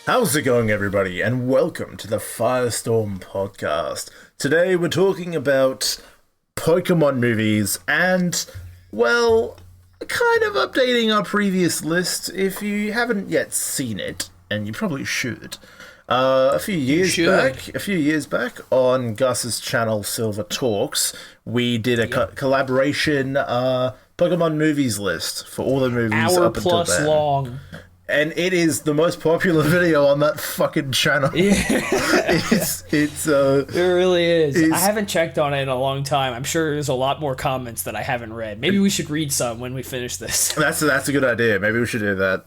How's it going, everybody? And welcome to the FireStorm podcast. Today we're talking about Pokemon movies and, well, kind of updating our previous list if you haven't yet seen it, and you probably should. A few years back on Gus's channel Silver Talks, we did a collaboration Pokemon movies list for all the movies up until then. Hour plus long. And it is the most popular video on that fucking channel. Yeah. It really is. I haven't checked on it in a long time. I'm sure there's a lot more comments that I haven't read. Maybe we should read some when we finish this. That's a good idea. Maybe we should do that.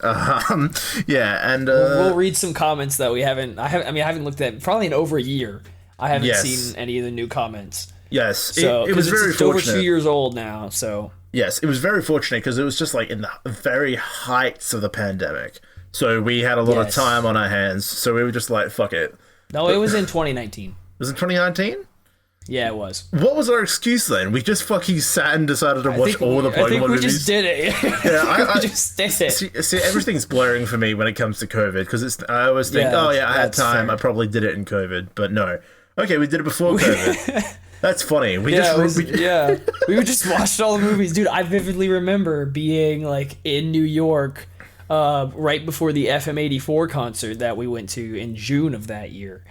And we'll read some comments that we haven't. I haven't looked at probably in over a year. I haven't seen any of the new comments. Yes, so it was very fortunate. Over 2 years old now, so. Yes, it was very fortunate because it was just like in the very heights of the pandemic. So we had a lot of time on our hands. So we were just like, fuck it. No, it was in 2019. Was it 2019? Yeah, it was. What was our excuse then? We just fucking sat and decided to watch all the Pokemon movies? I think we just did it. Yeah, we just did it. See, everything's blurring for me when it comes to COVID because I always think, I had time. Fair. I probably did it in COVID. But no. Okay, we did it before COVID. That's funny. We just watched all the movies. Dude, I vividly remember being like in New York right before the FM84 concert that we went to in June of that year.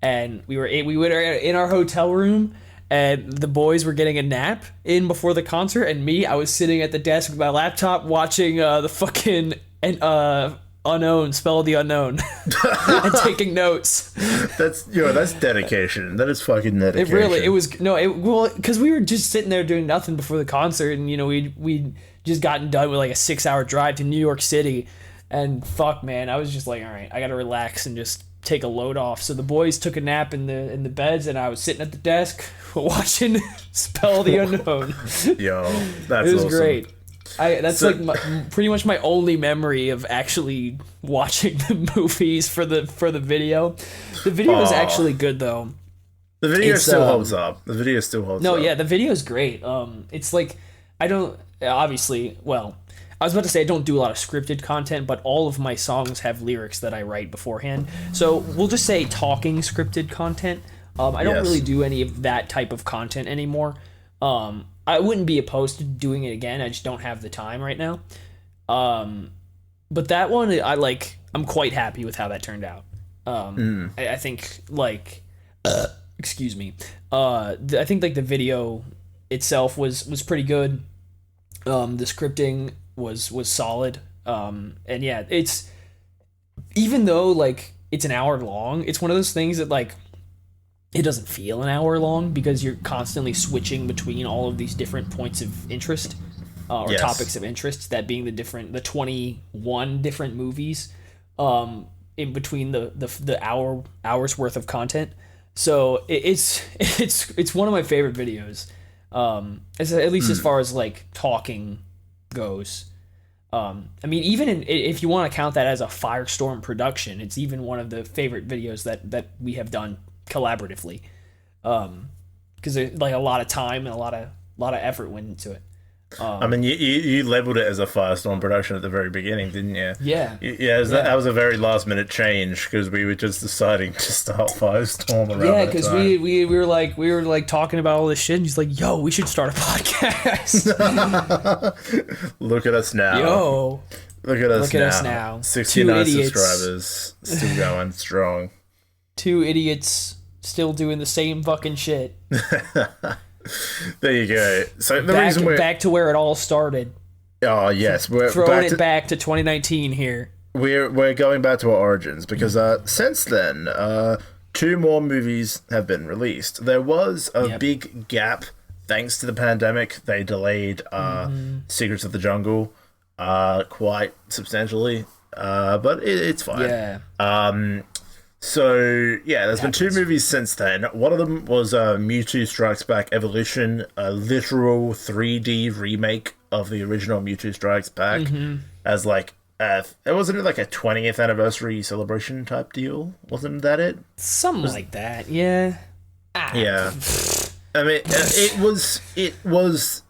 And we were in our hotel room and the boys were getting a nap in before the concert, and I was sitting at the desk with my laptop watching the fucking Unknown, Spell of the Unknown, and taking notes. That's dedication. That is fucking dedication. Because we were just sitting there doing nothing before the concert, and we just gotten done with like a 6-hour drive to New York City, and fuck, man, I was just like, all right, I gotta relax and just take a load off. So the boys took a nap in the beds, and I was sitting at the desk watching Spell of the Unknown. Yo, that's it was awesome. Great. Pretty much my only memory of actually watching the movies for the video. The video is actually good though. The video still holds up. The video still holds up. No, yeah, the video is great. It's like I was about to say I don't do a lot of scripted content, but all of my songs have lyrics that I write beforehand. So we'll just say talking scripted content. I don't really do any of that type of content anymore. I wouldn't be opposed to doing it again. I just don't have the time right now. But that one, I'm quite happy with how that turned out. I think excuse me. I think like the video itself was pretty good. The scripting was solid. And yeah, it's, even though like it's an hour long, it's one of those things that like, it doesn't feel an hour long because you're constantly switching between all of these different points of interest or topics of interest, that being the 21 different movies in between the hour's worth of content. So it's one of my favorite videos, at least as far as like talking goes. I mean, even if you want to count that as a FireStorm production, it's even one of the favorite videos that we have done collaboratively, because there's like a lot of time and a lot of effort went into it. I mean, you labeled it as a FireStorm production at the very beginning, didn't you? Yeah. That was a very last minute change because we were just deciding to start FireStorm around. Yeah, because we were like talking about all this shit, and he's like, "Yo, we should start a podcast." Look at us now. Yo. Look at us now. 69 subscribers, still going strong. 2 idiots still doing the same fucking shit. There you go. So the reason we're back to where it all started. Oh yes, we're throwing it back to 2019 here. We're going back to our origins because since then, 2 more movies have been released. There was a big gap thanks to the pandemic. They delayed Secrets of the Jungle quite substantially, but it's fine. Yeah. So, yeah, there's been 2 movies since then. One of them was Mewtwo Strikes Back Evolution, a literal 3D remake of the original Mewtwo Strikes Back, as like, it wasn't like a 20th anniversary celebration type deal? Wasn't that it? Something like that, yeah. Yeah. I mean, it was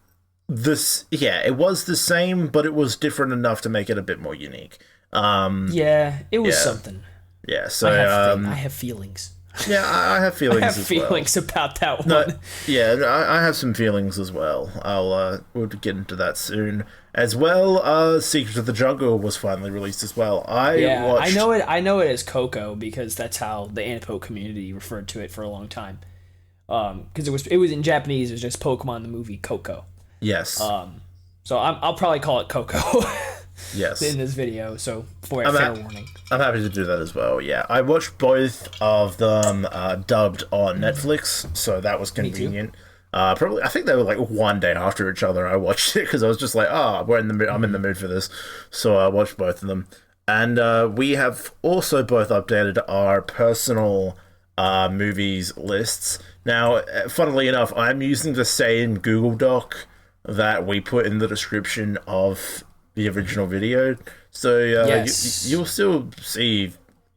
the same, but it was different enough to make it a bit more unique. Yeah, it was something. Yeah, so I have feelings. Yeah, I have feelings. I have feelings about that one. No, yeah, I have some feelings as well. We'll get into that soon. As well, Secrets of the Jungle was finally released as well. I know it as Koko because that's how the Anippo community referred to it for a long time. Because it was in Japanese, it was just Pokemon the Movie Koko. Yes. So I'll probably call it Koko. Yes. In this video, so fair warning. I'm happy to do that as well. Yeah, I watched both of them dubbed on Netflix, so that was convenient. Probably, I think they were like one day after each other. I watched it because I was just like, I'm in the mood for this, so I watched both of them. And we have also both updated our personal movies lists. Now, funnily enough, I'm using the same Google Doc that we put in the description of the original video, so you'll still see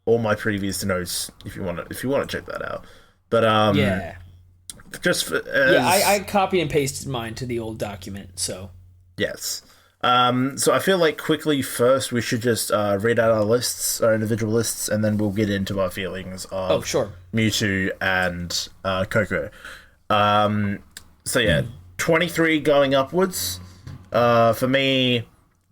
all my previous notes if you want to check that out. But just I copy and pasted mine to the old document. So yes, so I feel like quickly first we should just read out our individual lists, and then we'll get into our feelings of Mewtwo and Koko. So yeah, 23 going upwards. For me,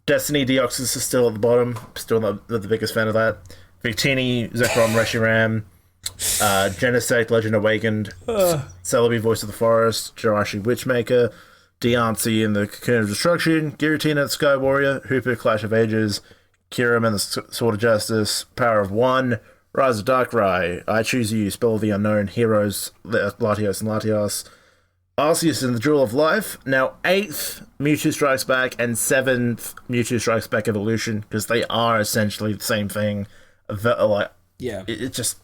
Destiny Deoxys is still at the bottom. Still not the biggest fan of that. Victini, Zekrom, Reshiram, Genesect, Legend Awakened, Celebi, Voice of the Forest, Jirachi, Witchmaker, Diancie and the Cocoon of Destruction, Giratina, Sky Warrior, Hooper, Clash of Ages, Kyurem and the Sword of Justice, Power of One, Rise of Darkrai, I Choose You, Spell of the Unknown, Heroes, Latios and Latios, Arceus and the Jewel of Life. Now, 8th, Mewtwo Strikes Back, and 7th, Mewtwo Strikes Back Evolution, because they are essentially the same thing. It's just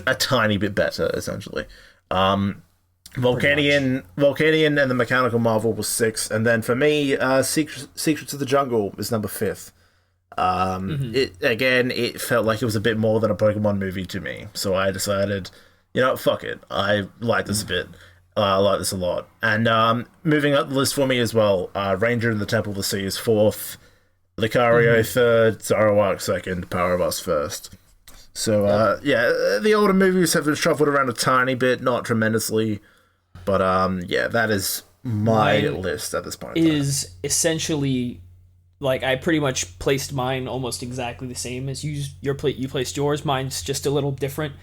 a tiny bit better, essentially. Volcanion and the Mechanical Marvel was 6th, and then for me, Secrets of the Jungle is number 5th. It felt like it was a bit more than a Pokemon movie to me, so I decided, fuck it. I like this a bit. I like this a lot. And moving up the list for me as well, Ranger in the Temple of the Sea is 4th, Lucario 3rd, Zoroark 2nd, Power of Us 1st. So, the older movies have been shuffled around a tiny bit, not tremendously, but that is my list at this point. Is essentially, like, I pretty much placed mine almost exactly the same as you placed yours. Mine's just a little different.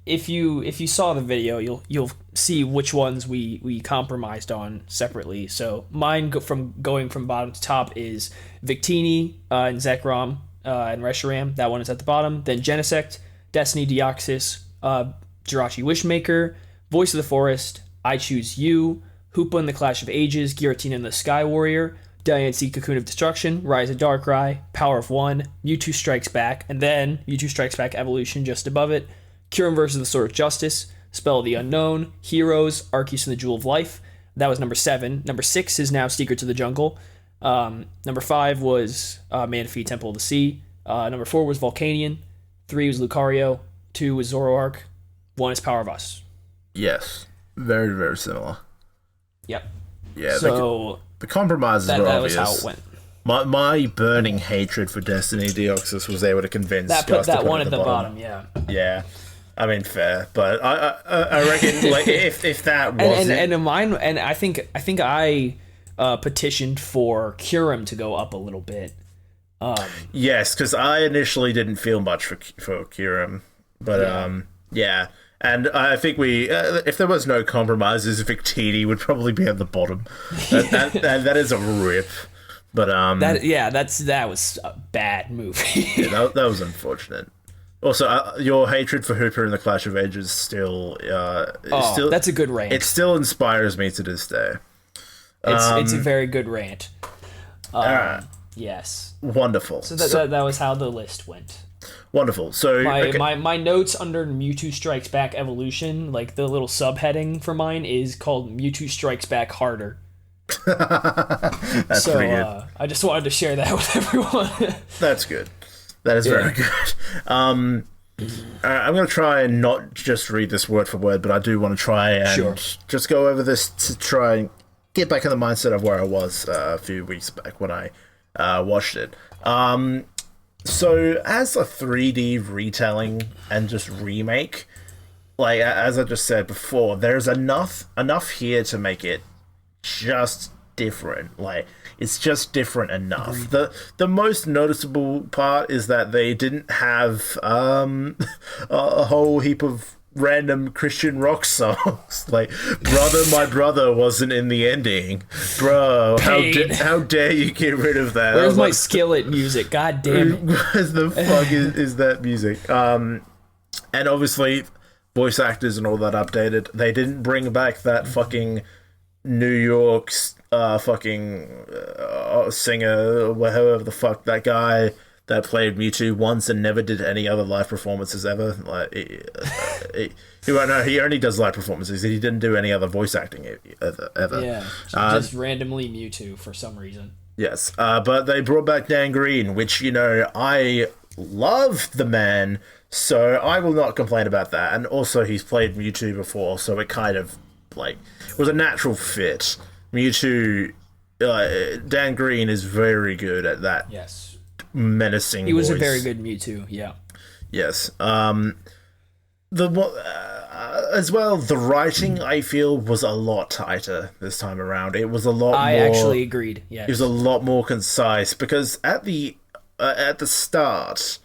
If you saw the video, you'll see which ones we compromised on separately. So mine going from bottom to top is Victini and Zekrom and Reshiram. That one is at the bottom. Then Genesect, Destiny Deoxys, Jirachi Wishmaker, Voice of the Forest, I Choose You, Hoopa and the Clash of Ages, Giratina and the Sky Warrior, Diancie, Cocoon of Destruction, Rise of Darkrai, Power of One, Mewtwo Strikes Back, and then Mewtwo Strikes Back Evolution just above it, Kyurem versus the Sword of Justice, Spell of the Unknown, Heroes, Arceus and the Jewel of Life. That was number 7. Number 6 is now Secrets of the Jungle. Number 5 was Manaphy, Temple of the Sea. Number 4 was Volcanion. 3 was Lucario. 2 was Zoroark. 1 is Power of Us. Yes. Very, very similar. Yep. Yeah, so the compromises were obvious. That was how it went. My burning hatred for Destiny Deoxys was able to convince that Gus put that to put one at at the bottom. Yeah. Yeah. I mean, fair, but I reckon like if that wasn't and mine, and I think I petitioned for Kyurem to go up a little bit. Yes, because I initially didn't feel much for Kyurem, but yeah. And I think if there was no compromises, Victini would probably be at the bottom. That is a rip. But that was a bad movie. Yeah, that was unfortunate. Also, your hatred for Hooper and the Clash of Ages still that's a good rant. It still inspires me to this day. It's a very good rant. Yes. Wonderful. So that was how the list went. Wonderful. So my notes under Mewtwo Strikes Back Evolution, like the little subheading for mine is called Mewtwo Strikes Back Harder. That's pretty good. I just wanted to share that with everyone. That's good. That is very good. I'm going to try and not just read this word for word, but I do want to try and just go over this to try and get back in the mindset of where I was a few weeks back when I watched it. So as a 3D retelling and just remake, like as I just said before, there's enough here to make it just different. Like it's just different enough. Agreed. The most noticeable part is that they didn't have a whole heap of random Christian rock songs. Like "Brother, My Brother" wasn't in the ending, bro. How dare you get rid of that? Where's my skillet music? God damn it! What the fuck is that music? And obviously, voice actors and all that updated. They didn't bring back that fucking New York's singer, whoever the fuck that guy that played Mewtwo once and never did any other live performances ever. Like he only does live performances. He didn't do any other voice acting ever. Yeah, just randomly Mewtwo for some reason. Yes, but they brought back Dan Green, which I love the man, so I will not complain about that. And also, he's played Mewtwo before, so it kind of it was a natural fit. Mewtwo, Dan Green is very good at that. Yes. Menacing He was voice. A very good Mewtwo, yeah. Yes. As well, the writing I feel was a lot tighter this time around. It was a lot more. I actually agreed. Yes. It was a lot more concise because at the start,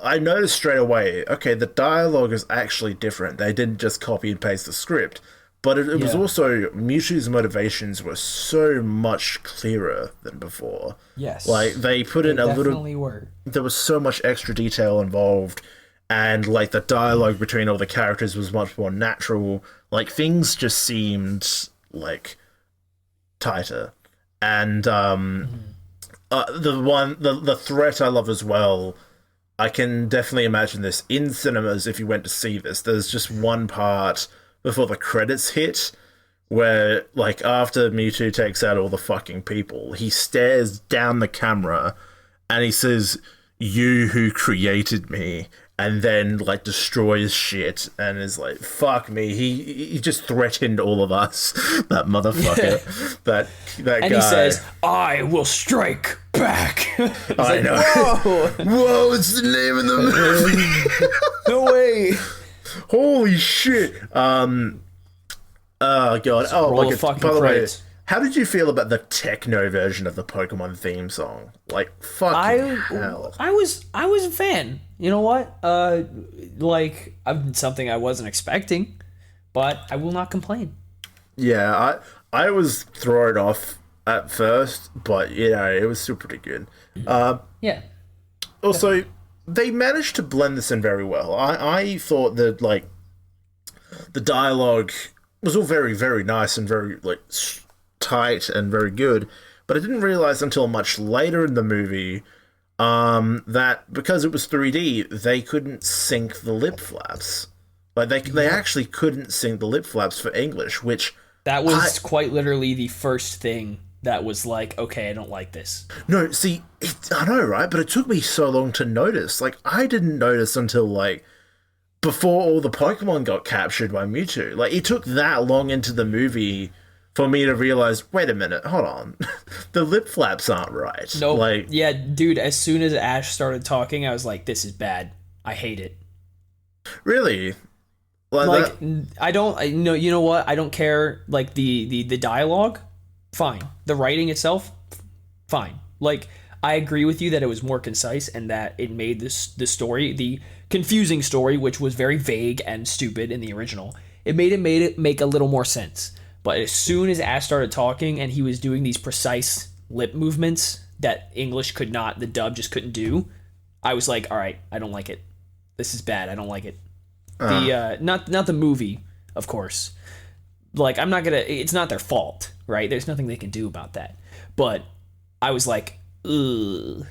I noticed straight away. Okay, the dialogue is actually different. They didn't just copy and paste the script. But it was also, Mewtwo's motivations were so much clearer than before. Yes. Like, they put in a little... definitely were. There was so much extra detail involved, and, like, the dialogue between all the characters was much more natural. Like, things just seemed, like, tighter. And, the threat I love as well, I can definitely imagine this in cinemas if you went to see this. There's just one part before the credits hit, where, like, after Mewtwo takes out all the fucking people, he stares down the camera and he says, "You who created me," and then, like, destroys shit and is like, "Fuck me." He just threatened all of us, that motherfucker. that guy. And he says, "I will strike back." I know. Whoa, it's the name of the movie. No way. Holy shit! Oh god! Oh my god! By the way, how did you feel about the techno version of the Pokemon theme song? Like, fucking hell! I was a fan. You know what? Something I wasn't expecting, but I will not complain. Yeah, I was thrown off at first, but it was still pretty good. Yeah. Also, they managed to blend this in very well. I thought that, like, the dialogue was all very, very nice and very, like, tight and very good, but I didn't realize until much later in the movie that because it was 3D, they couldn't sync the lip flaps. Like, they actually couldn't sync the lip flaps for English, which... That was quite literally the first thing that was like, okay, I don't like this. No, see, I know, right? But it took me so long to notice. Like, I didn't notice until, like, before all the Pokemon got captured by Mewtwo. Like, it took that long into the movie for me to realize, wait a minute, hold on. The lip flaps aren't right. No, nope. Like, yeah, dude, as soon as Ash started talking, I was like, this is bad. I hate it. Really? Like I don't know, you know what? I don't care. Like, the dialogue, fine. The writing itself, fine. Like, I agree with you that it was more concise and that it made the story, the confusing story, which was very vague and stupid in the original, it made it make a little more sense. But as soon as Ash started talking and he was doing these precise lip movements that English could not, the dub just couldn't do, I was like, all right, I don't like it. This is bad. I don't like it. Not the movie, of course. Like, it's not their fault, right? There's nothing they can do about that. But I was like, ugh,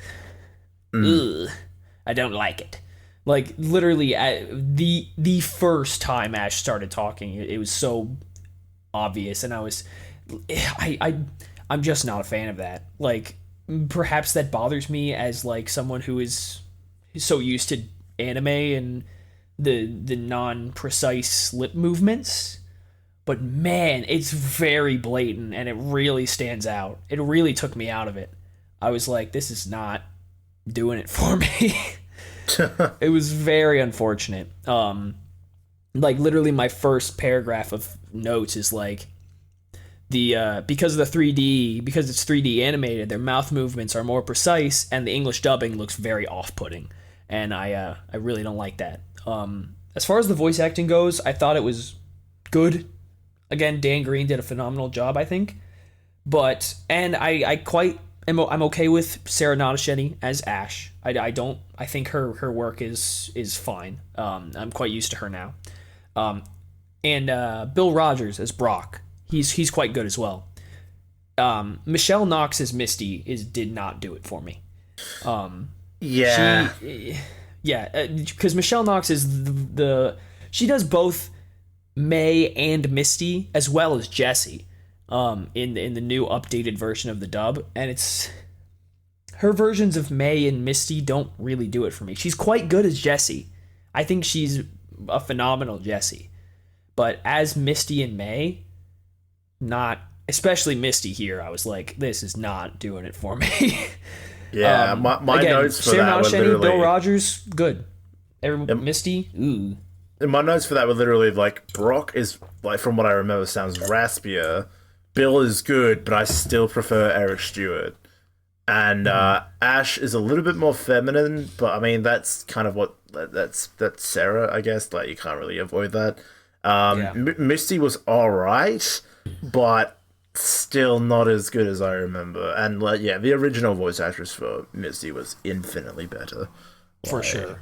I don't like it. Like, literally, the first time Ash started talking, it was so obvious, and I'm just not a fan of that. Like, perhaps that bothers me as, like, someone who is so used to anime and the non-precise lip movements, but man, it's very blatant and it really stands out. It really took me out of it. I was like, this is not doing it for me. It was very unfortunate. Like literally my first paragraph of notes is like because of the 3D, because it's 3D animated, their mouth movements are more precise and the English dubbing looks very off-putting, and I really don't like that. As far as the voice acting goes, I thought it was good. Again, Dan Green did a phenomenal job, I think. But I'm okay with Sarah Nadasheni as Ash. I think her work is fine. I'm quite used to her now. And Bill Rogers as Brock, he's quite good as well. Michelle Knox as Misty did not do it for me. Because Michelle Knox is she does both May and Misty as well as Jessie in the new updated version of the dub, and it's her versions of May and Misty don't really do it for me. She's quite good as Jessie. I think she's a phenomenal Jessie, but as Misty and May, not especially Misty here. I was like, this is not doing it for me. Yeah, my again, notes for that were literally Bill Rogers, good. Misty, ooh. My notes for that were literally like, Brock is, like, from what I remember, sounds raspier. Bill is good, but I still prefer Eric Stewart. And Ash is a little bit more feminine, but I mean that's kind of that's Sarah, I guess. Like, you can't really avoid that. Misty was all right, but still not as good as I remember. And like, yeah, the original voice actress for Misty was infinitely better. For sure.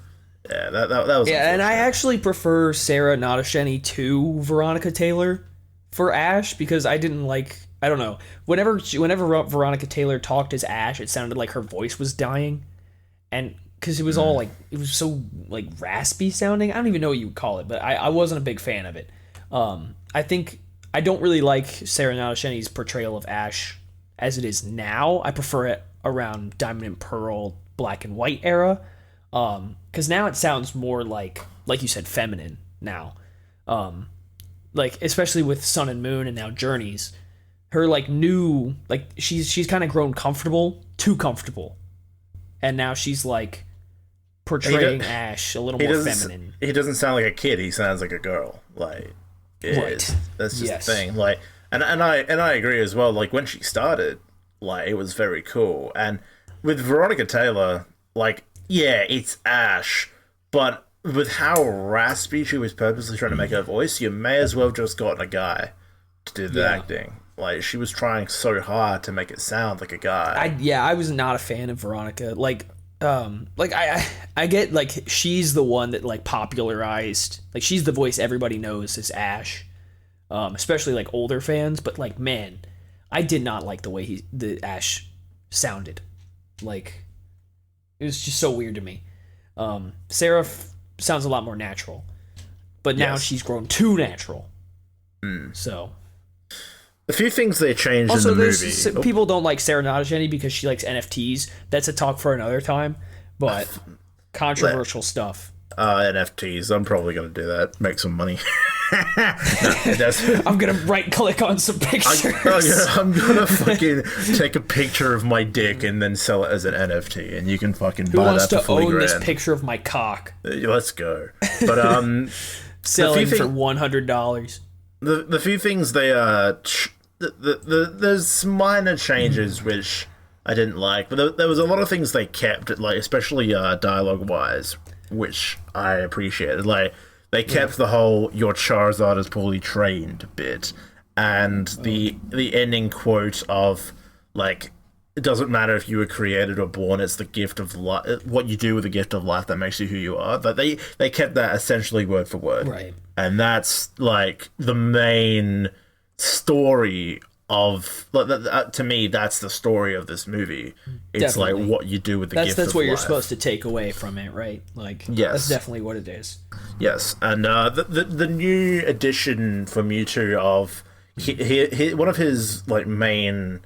Yeah, that was. Yeah, and I actually prefer Sarah Nadasheni to Veronica Taylor for Ash, because I didn't like. I don't know. Whenever Veronica Taylor talked as Ash, it sounded like her voice was dying, and because it was all like, it was so like raspy sounding. I don't even know what you would call it, but I wasn't a big fan of it. I think I don't really like Sarah Nadasheni's portrayal of Ash as it is now. I prefer it around Diamond and Pearl, Black and White era. Because now it sounds more like you said, feminine now. Like, especially with Sun and Moon and now Journeys, her like new, like she's kind of grown too comfortable, and now she's like portraying Ash a little more feminine. He doesn't sound like a kid. He sounds like a girl. Like, right. That's just the thing. Like, and I agree as well. Like, when she started, like, it was very cool. And with Veronica Taylor, like, yeah, it's Ash, but with how raspy she was purposely trying to make her voice, you may as well just gotten a guy to do the acting. Like, she was trying so hard to make it sound like a guy. I was not a fan of Veronica. Like I get, like, she's the one that like popularized, like, she's the voice everybody knows as Ash, especially like older fans. But like, man, I did not like the way the Ash sounded. Like, it was just so weird to me. Sarah sounds a lot more natural, but now she's grown too natural. So, a few things they changed in the movie. People don't like Sarah Nadasheni because she likes NFTs. That's a talk for another time, but controversial stuff. NFTs. I'm probably going to do that. Make some money. I'm going to right-click on some pictures. I'm going to fucking take a picture of my dick and then sell it as an NFT, and you can fucking buy that for $40,000. Who wants to own this picture of my cock? Let's go. But selling for $100. The few things they there's minor changes which I didn't like, but there was a lot of things they kept, like, especially dialogue wise, which I appreciated. Like, they kept the whole "your Charizard is poorly trained" bit, and the ending quote of, like, it doesn't matter if you were created or born, it's the gift of life, what you do with the gift of life that makes you who you are. But they kept that essentially word for word, right? And that's like the main story of, to me, that's the story of this movie. It's definitely like what you do with the gift of life. That's what you're supposed to take away from it, right? Like, yes, that's definitely what it is. Yes, and the new addition for Mewtwo of he one of his like main,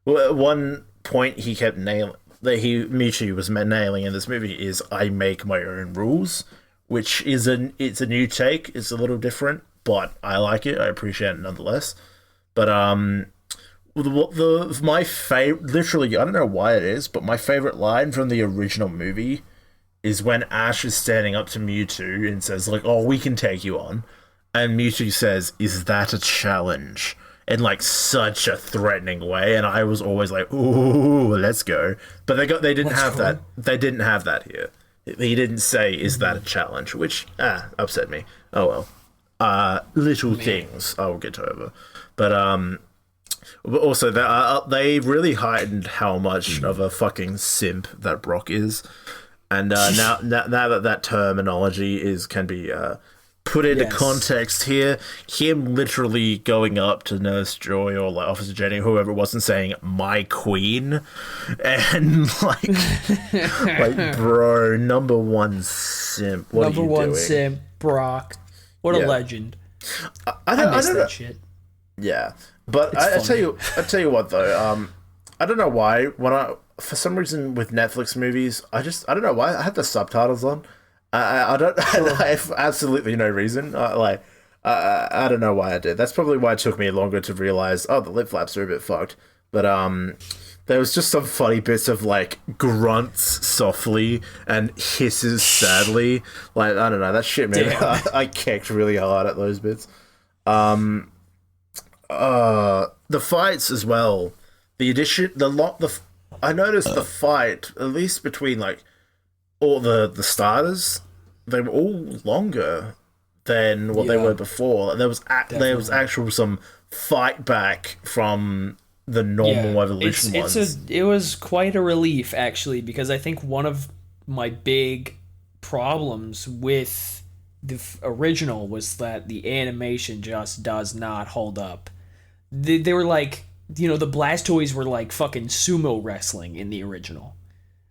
one point he kept nailing, that Mewtwo was nailing in this movie, is I make my own rules, which is it's a new take. It's a little different, but I like it. I appreciate it nonetheless. But my favorite, literally, I don't know why it is, but my favorite line from the original movie is when Ash is standing up to Mewtwo and says, like, "Oh, we can take you on," and Mewtwo says, "Is that a challenge?" in like such a threatening way, and I was always like, "Ooh, let's go." But they didn't have that. They didn't have that here. He didn't say, "Is that a challenge?" Which upset me. Oh well. Little things I will get over, but also they really heightened how much of a fucking simp that Brock is, and now that terminology can be put into context here, him literally going up to Nurse Joy or like Officer Jenny, whoever it was, and saying "my queen," and like bro, number one simp. What are you doing? Number one simp, Brock. What a legend. I miss that shit. Yeah, but I tell you what though, I don't know why for some reason with Netflix movies, I don't know why I had the subtitles on. I have absolutely no reason. I don't know why I did. That's probably why it took me longer to realize. Oh, the lip flaps are a bit fucked. But there was just some funny bits of like grunts softly and hisses sadly. Like I don't know, that shit made I kicked really hard at those bits. The fights as well. The addition, I noticed the fight at least between like all the starters, they were all longer than what they were before. There was actual some fight back from the normal evolution ones. It was quite a relief actually, because I think one of my big problems with the original was that the animation just does not hold up. They were like, the Blastoise were like fucking sumo wrestling in the original.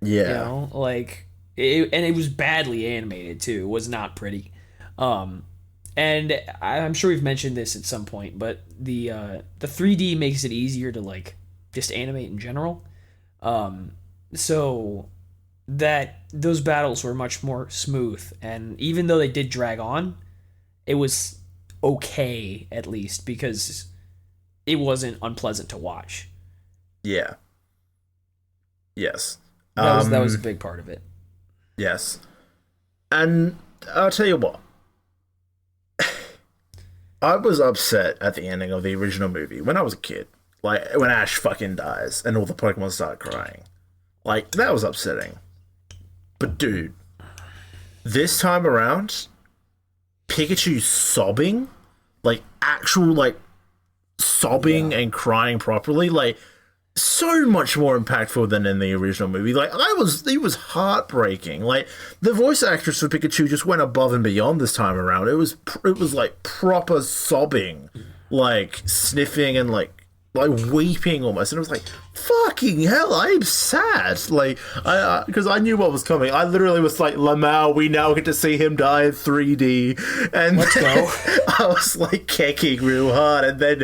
Yeah. Like it was badly animated too. It was not pretty. And I'm sure we've mentioned this at some point, but the 3D makes it easier to like just animate in general. So that those battles were much more smooth, and even though they did drag on, it was okay at least because it wasn't unpleasant to watch. Yeah. Yes. That was a big part of it. Yes. And I'll tell you what. I was upset at the ending of the original movie when I was a kid. Like, when Ash fucking dies and all the Pokemon start crying. Like, that was upsetting. But, dude, this time around, Pikachu sobbing? Like, actual, like, sobbing and crying properly? Like, so much more impactful than in the original movie. Like, it was heartbreaking. Like, the voice actress for Pikachu just went above and beyond this time around. It was like proper sobbing, like sniffing and like weeping almost. And it was like, fucking hell, I'm sad. Like, because I knew what was coming. I literally was like, Lamau, we now get to see him die in 3D. And let's go. I was like kicking real hard, and then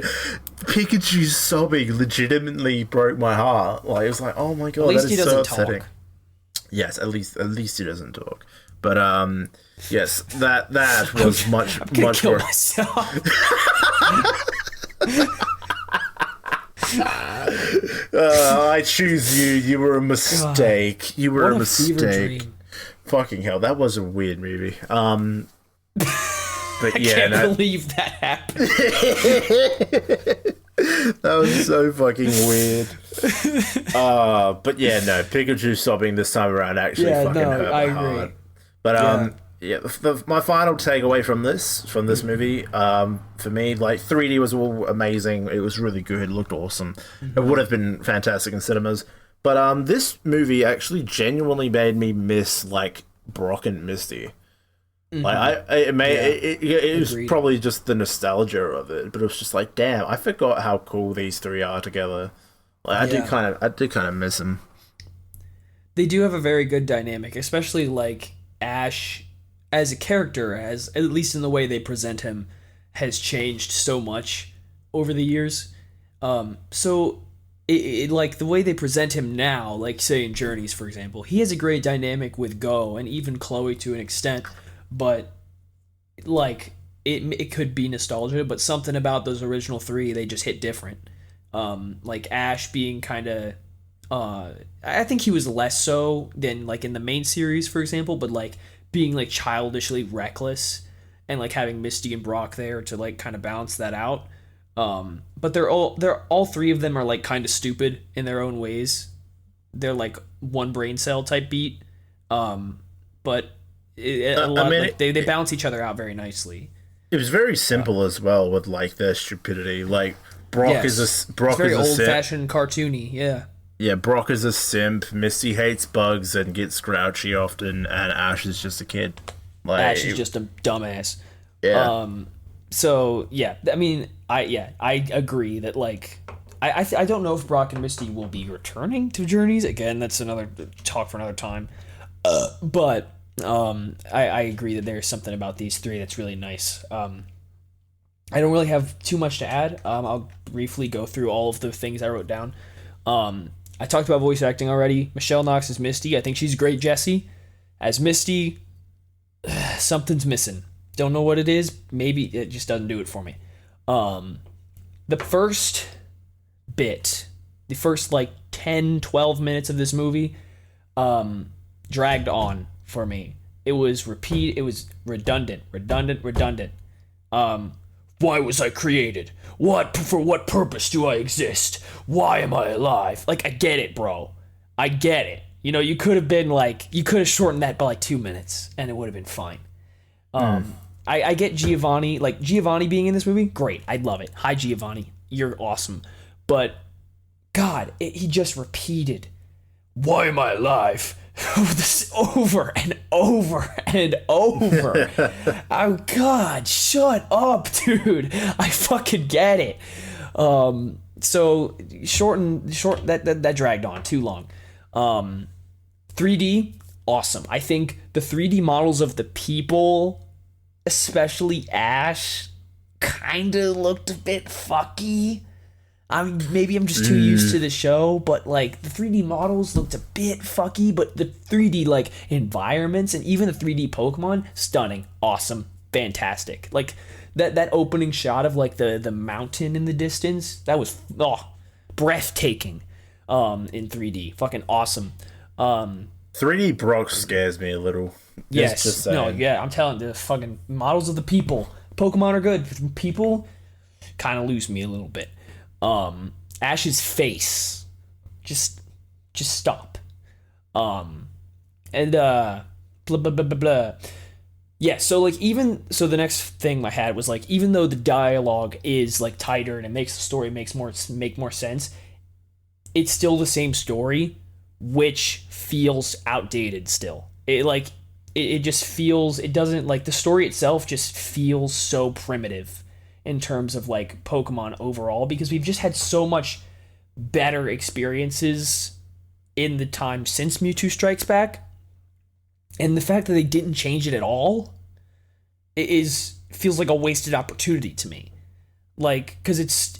Pikachu sobbing legitimately broke my heart. Like, it was like, oh my god, that is so upsetting. Yes, at least he doesn't talk. But yes, that was much more. I choose you. You were a mistake. God, you were a mistake. Fucking hell, that was a weird movie. But I can't believe that happened. That was so fucking weird. But yeah, no, Pikachu sobbing this time around actually hurt my heart. But my final takeaway from this movie, for me, like 3D was all amazing. It was really good. It looked awesome. It would have been fantastic in cinemas. But this movie actually genuinely made me miss like Brock and Misty. Like it was probably just the nostalgia of it, but it was just like, damn, I forgot how cool these three are together. Like I did kind of miss them. They do have a very good dynamic, especially like Ash as a character, as at least in the way they present him, has changed so much over the years. So it like the way they present him now, like say in Journeys, for example, he has a great dynamic with Go and even Chloe to an extent. But like it could be nostalgia, but something about those original three, they just hit different. Like Ash being kind of, I think he was less so than like in the main series, for example, but like being like childishly reckless and like having Misty and Brock there to like kind of balance that out. But they're all three of them are like kind of stupid in their own ways. They're like one brain cell type beat. But they balance each other out very nicely. It was very simple as well with like their stupidity. Like Brock is a very old-fashioned cartoony. Yeah. Yeah, Brock is a simp. Misty hates bugs and gets grouchy often, and Ash is just a kid. Like, Ash is just a dumbass. Yeah. So yeah, I mean, I agree that like I don't know if Brock and Misty will be returning to Journeys again. That's another talk for another time. But I agree that there's something about these three that's really nice. I don't really have too much to add. I'll briefly go through all of the things I wrote down. I talked about voice acting already. Michelle Knox as Misty. I think she's great, Jessie. As Misty, something's missing. Don't know what it is. Maybe it just doesn't do it for me. The first like 10, 12 minutes of this movie dragged on for me. It was redundant. Why was I created? For what purpose do I exist? Why am I alive? Like, I get it, bro. I get it. You know, you could have shortened that by like 2 minutes and it would have been fine. I get Giovanni, like Giovanni being in this movie, great. I love it. Hi, Giovanni. You're awesome. But, God, he just repeated, why am I alive? This over and over and over. Oh God, shut up, dude. I fucking get it. So short that dragged on too long. 3D, awesome. I think the 3D models of the people, especially Ash, kinda looked a bit fucky. I mean, maybe I'm just too used to the show, but like the 3D models looked a bit fucky, but the 3D like environments and even the 3D Pokemon, stunning, awesome, fantastic. Like that opening shot of like the mountain in the distance, that was breathtaking in 3D. Fucking awesome. 3D Brock scares me a little. Yes. No, yeah, I'm telling you, the fucking models of the people. Pokemon are good. People kind of lose me a little bit. Ash's face, just stop. And blah blah blah blah blah. Yeah, so like the next thing I had was like, even though the dialogue is like tighter and it makes the story make more sense, it's still the same story, which feels outdated still. It just feels, it doesn't, like, the story itself just feels so primitive in terms of like Pokemon overall, because we've just had so much better experiences in the time since Mewtwo Strikes Back, and the fact that they didn't change it at all feels like a wasted opportunity to me. Like, because it's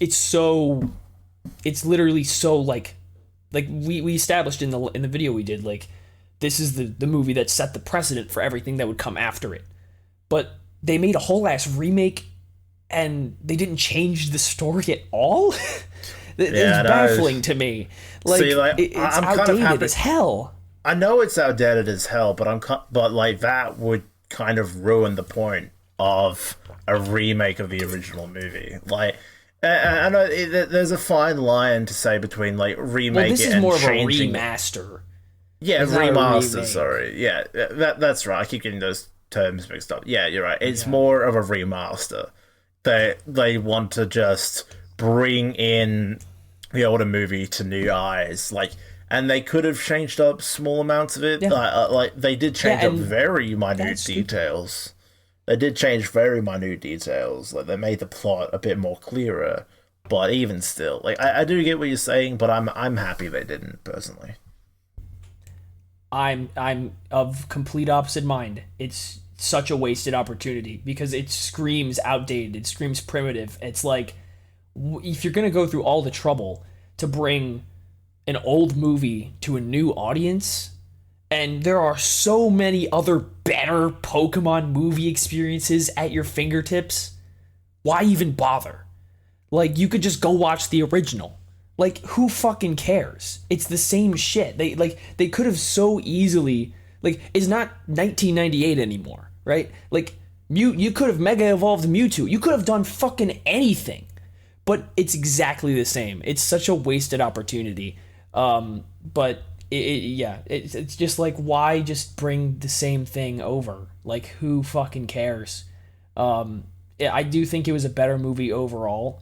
literally so like we established in the video we did, like, this is the movie that set the precedent for everything that would come after it. But they made a whole ass remake and they didn't change the story at all. It's baffling to me. Like, see, like, it's outdated as hell. I know it's outdated as hell, but like that would kind of ruin the point of a remake of the original movie. Like, I know there's a fine line to say between like remake this is and more changing. Of a remaster. Yeah, remaster. Sorry, yeah, that's right. I keep getting those terms mixed up. Yeah, you're right. It's more of a remaster. They want to just bring in the older movie to new eyes, like, and they could have changed up small amounts of it. Yeah. Like they did change up very minute details. They did change very minute details. Like, they made the plot a bit more clearer. But even still, like, I do get what you're saying, but I'm happy they didn't, personally. I'm of complete opposite mind. It's such a wasted opportunity because it screams outdated. It screams primitive. It's like, if you're gonna go through all the trouble to bring an old movie to a new audience, and there are so many other better Pokemon movie experiences at your fingertips, why even bother? Like, you could just go watch the original. Like, who fucking cares? It's the same shit. They could have so easily, like, it's not 1998 anymore, right? Like, you could have mega evolved Mewtwo. You could have done fucking anything, but it's exactly the same. It's such a wasted opportunity. But it's just like, why just bring the same thing over? Like, who fucking cares? I do think it was a better movie overall,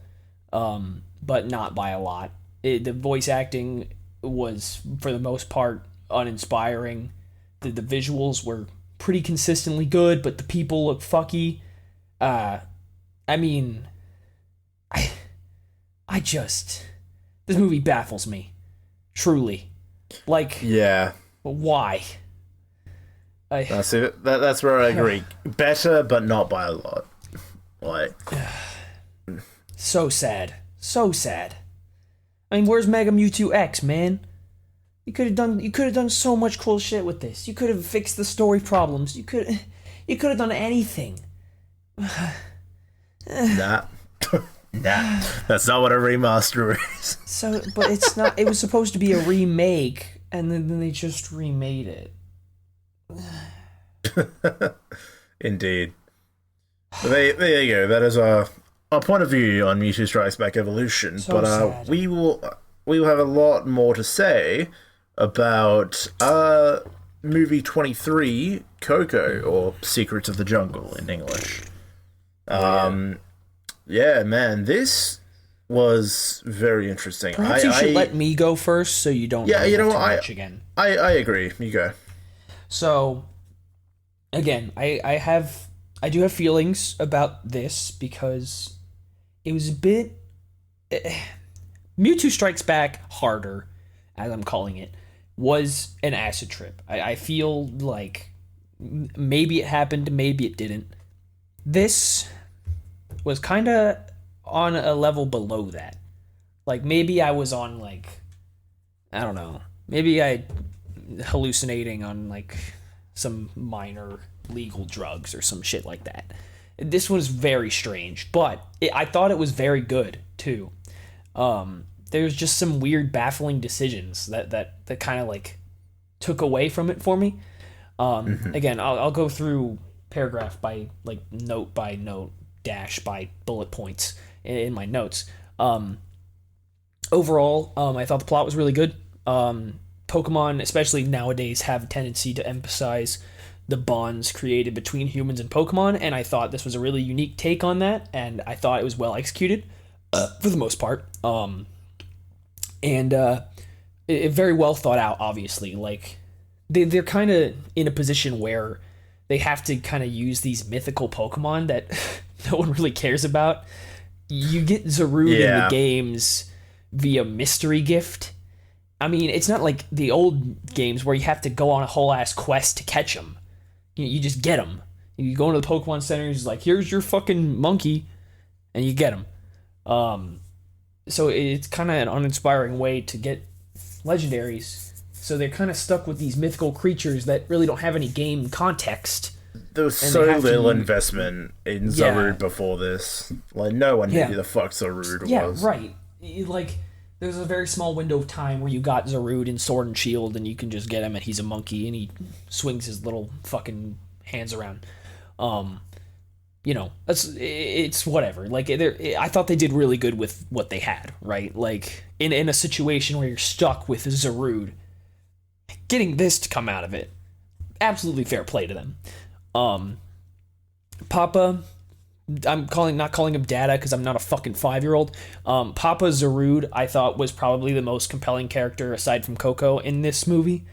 but not by a lot. The voice acting was, for the most part, uninspiring. The visuals were pretty consistently good, but the people look fucky. I mean, I just... This movie baffles me. Truly. Like... Yeah. Why? That's it. That's where I agree. Better, but not by a lot. Like... So sad. So sad. I mean, where's Mega Mewtwo X, man? You could have done so much cool shit with this. You could have fixed the story problems. You could have done anything. Nah. Nah. That's not what a remaster is. So, but it's not. It was supposed to be a remake, and then they just remade it. Indeed. But there you go. That is our point of view on Mewtwo Strikes Back Evolution. So sad. we will have a lot more to say about movie 23, Koko, or Secrets of the Jungle in English. Yeah, man, this was very interesting. Perhaps you should let me go first, so you don't. Yeah, you know what? Much again. I agree. You go. So, again, I do have feelings about this because it was a bit... Mewtwo Strikes Back Harder, as I'm calling it, was an acid trip. I feel like maybe it happened, maybe it didn't. This was kind of on a level below that. Like, maybe I was on, like, I don't know, maybe I hallucinating on, like, some minor legal drugs or some shit like that. This was very strange, but I thought it was very good too. There's just some weird, baffling decisions that kind of like took away from it for me. Again, I'll go through paragraph by like note by note, dash by bullet points in my notes. Overall, I thought the plot was really good. Pokemon, especially nowadays, have a tendency to emphasize the bonds created between humans and Pokemon, and I thought this was a really unique take on that, and I thought it was well executed for the most part. It very well thought out, obviously. Like, they're kind of in a position where they have to kind of use these mythical Pokemon that no one really cares about. You get Zarude in the games via mystery gift. I mean, it's not like the old games where you have to go on a whole ass quest to catch them. You just get them. You go into the Pokemon Center, it's like, here's your fucking monkey, and you get them. So it's kind of an uninspiring way to get legendaries. So they're kind of stuck with these mythical creatures that really don't have any game context. There was so little investment in Zarude before this. Like, no one knew who the fuck Zarude was. Yeah, right. Like, there's a very small window of time where you got Zarude in Sword and Shield, and you can just get him, and he's a monkey, and he swings his little fucking hands around. You know, it's whatever. Like, I thought they did really good with what they had, right? Like, in a situation where you're stuck with Zarude, getting this to come out of it, absolutely fair play to them. Papa, I'm not calling him Dada because I'm not a fucking 5-year-old. Papa Zarude, I thought, was probably the most compelling character aside from Koko in this movie.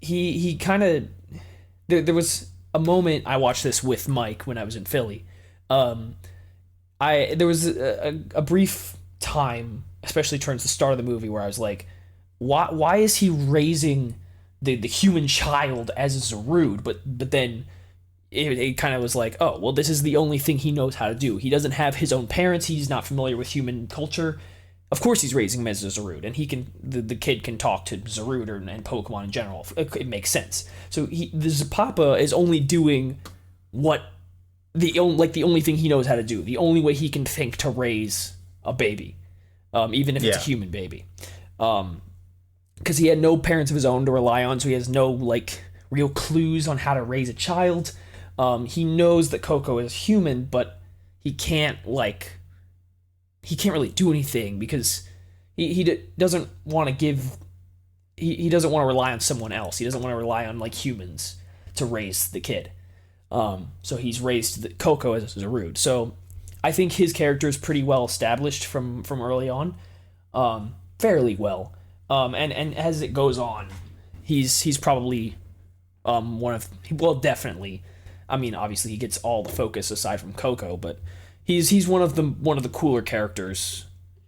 He kind of... There was a moment, I watched this with Mike when I was in Philly. There was a brief time, especially towards the start of the movie, where I was like, why is he raising the human child as a Zarude? But then it kind of was like, oh, well, this is the only thing he knows how to do. He doesn't have his own parents. He's not familiar with human culture. Of course he's raising him as a Zarude, and he can the kid can talk to Zarude and Pokemon in general. It makes sense. So this Papa is only doing what the only thing he knows how to do. The only way he can think to raise a baby. even if it's a human baby. Because he had no parents of his own to rely on, so he has no like real clues on how to raise a child. He knows that Koko is human, but he can't really do anything because he doesn't want to give. He doesn't want to rely on someone else. He doesn't want to rely on like humans to raise the kid. So he's raised Koko as Zarude. So I think his character is pretty well established from early on, fairly well. And as it goes on, he's probably definitely. I mean, obviously he gets all the focus aside from Koko, but he's one of the cooler characters,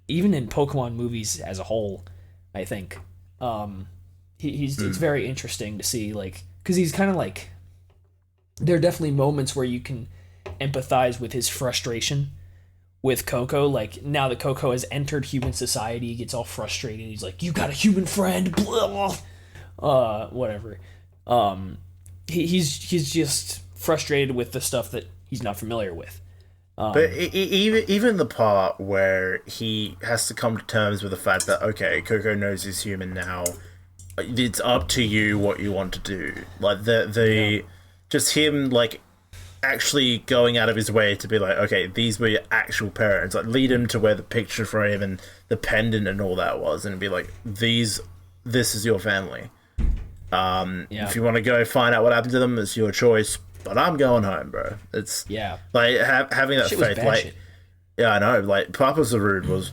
even in Pokemon movies as a whole. I think it's very interesting to see, like, because he's kind of like, there are definitely moments where you can empathize with his frustration with Koko. Like, now that Koko has entered human society, he gets all frustrated. He's like, "You got a human friend?" Blah. Whatever. He's just frustrated with the stuff that he's not familiar with. But even the part where he has to come to terms with the fact that, okay, Koko knows he's human now, it's up to you what you want to do. Like, just him, like, actually going out of his way to be like, okay, these were your actual parents. Like, lead him to where the picture frame and the pendant and all that was, and be like, this is your family. If you want to go find out what happened to them, it's your choice. But I'm going home, bro. It's like having that faith. Like, shit. Yeah, I know. Like, Papa Zarude was,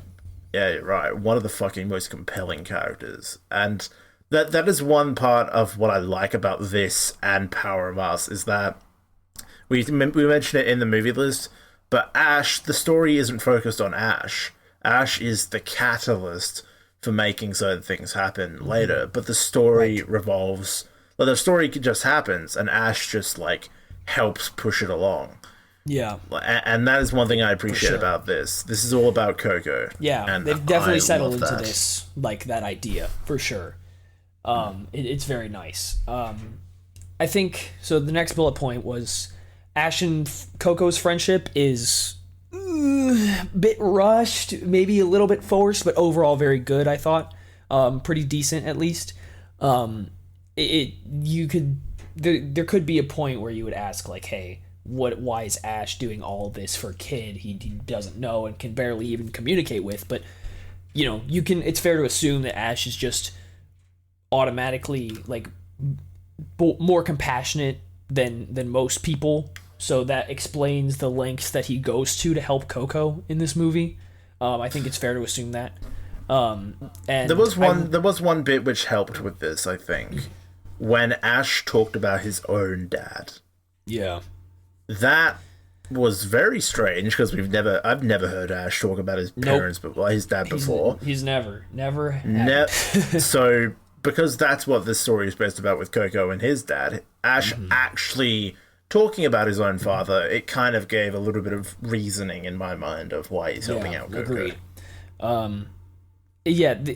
you're right, one of the fucking most compelling characters, and that is one part of what I like about this and Power of Us is that we mentioned it in the movie list, but Ash, the story isn't focused on Ash. Ash is the catalyst for making certain things happen later, but the story revolves. Well, the story just happens, and Ash just, like, helps push it along. Yeah. And that is one thing I appreciate about this. This is all about Koko. Yeah, and they've definitely settled into this, like, that idea, for sure. It's very nice. I think, so the next bullet point was Ash and Koko's friendship is a bit rushed, maybe a little bit forced, but overall very good, I thought. Pretty decent, at least. There could be a point where you would ask, like, hey, why is Ash doing all this for a kid he doesn't know and can barely even communicate with? But, you know, it's fair to assume that Ash is just automatically, like, more compassionate than most people, so that explains the lengths that he goes to help Koko in this movie. I think it's fair to assume that. And there was one bit which helped with this, I think, when Ash talked about his own dad. Yeah, that was very strange because I've never heard Ash talk about his parents, his dad before. He's never. So because that's what this story is based about with Koko and his dad, Ash actually talking about his own father, it kind of gave a little bit of reasoning in my mind of why he's helping out Koko. Agreed.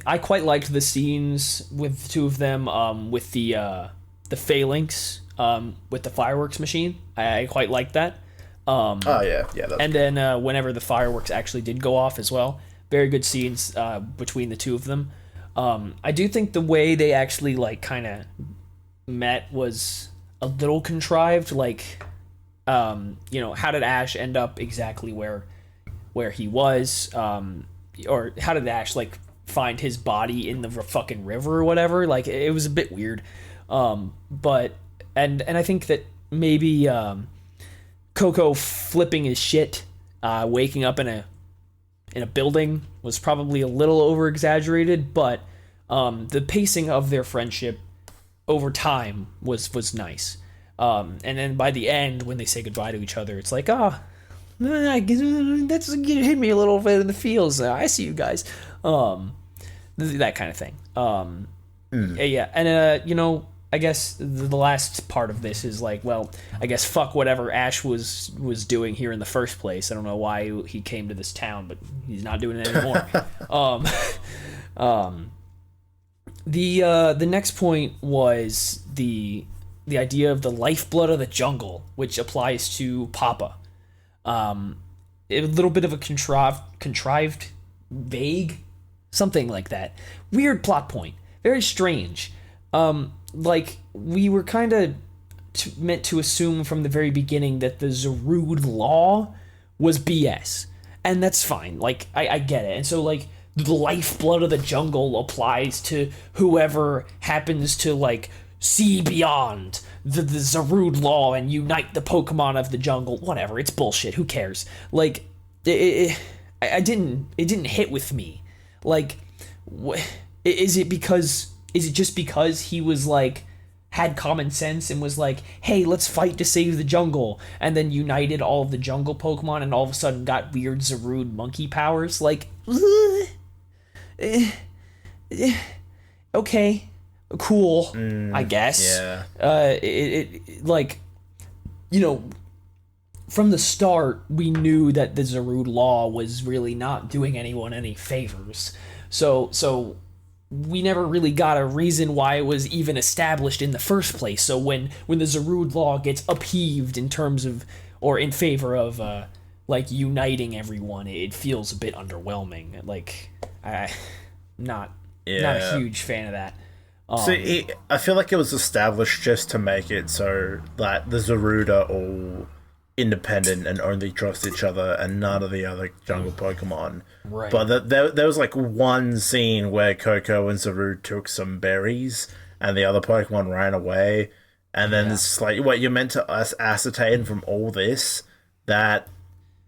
I quite liked the scenes with the two of them, with the phalanx, with the fireworks machine. I quite liked that. And then whenever the fireworks actually did go off as well, very good scenes between the two of them. I do think the way they actually, like, kind of met was a little contrived. Like, how did Ash end up exactly where he was? Or how did Ash, like, find his body in the fucking river or whatever? Like, it was a bit weird. But I think that maybe Koko flipping his shit, waking up in a building was probably a little over exaggerated, but the pacing of their friendship over time was nice. And then by the end, when they say goodbye to each other, it's like, that's hit me a little bit in the feels. I see you guys. That kind of thing. Yeah, and I guess the last part of this is like, well, I guess fuck whatever Ash was doing here in the first place. I don't know why he came to this town, but he's not doing it anymore. The next point was the idea of the lifeblood of the jungle, which applies to Papa. A little bit of a contrived, vague Something like that. Weird plot point. Very strange. Like, we were kind of meant to assume from the very beginning that the Zarude law was BS. And that's fine. Like, I get it. And so, like, the lifeblood of the jungle applies to whoever happens to, like, see beyond the Zarude law and unite the Pokemon of the jungle. Whatever, it's bullshit. Who cares? Like, it didn't hit with me. Like, is it just because he was, like, had common sense and was like, hey, let's fight to save the jungle, and then united all of the jungle Pokemon and all of a sudden got weird Zarude monkey powers? Like, okay, cool, I guess. Yeah. It like, you know, from the start, we knew that the Zarude law was really not doing anyone any favors. So we never really got a reason why it was even established in the first place. So when the Zarude law gets upheaved in terms of, or in favor of, like, uniting everyone, it feels a bit underwhelming. Like, not a huge fan of that. I feel like it was established just to make it so that the Zarude are all independent and only trust each other and none of the other jungle Pokemon. Right. But there was like one scene where Koko and Zarude took some berries and the other Pokemon ran away. And then it's like, what, you're meant to ascertain from all this that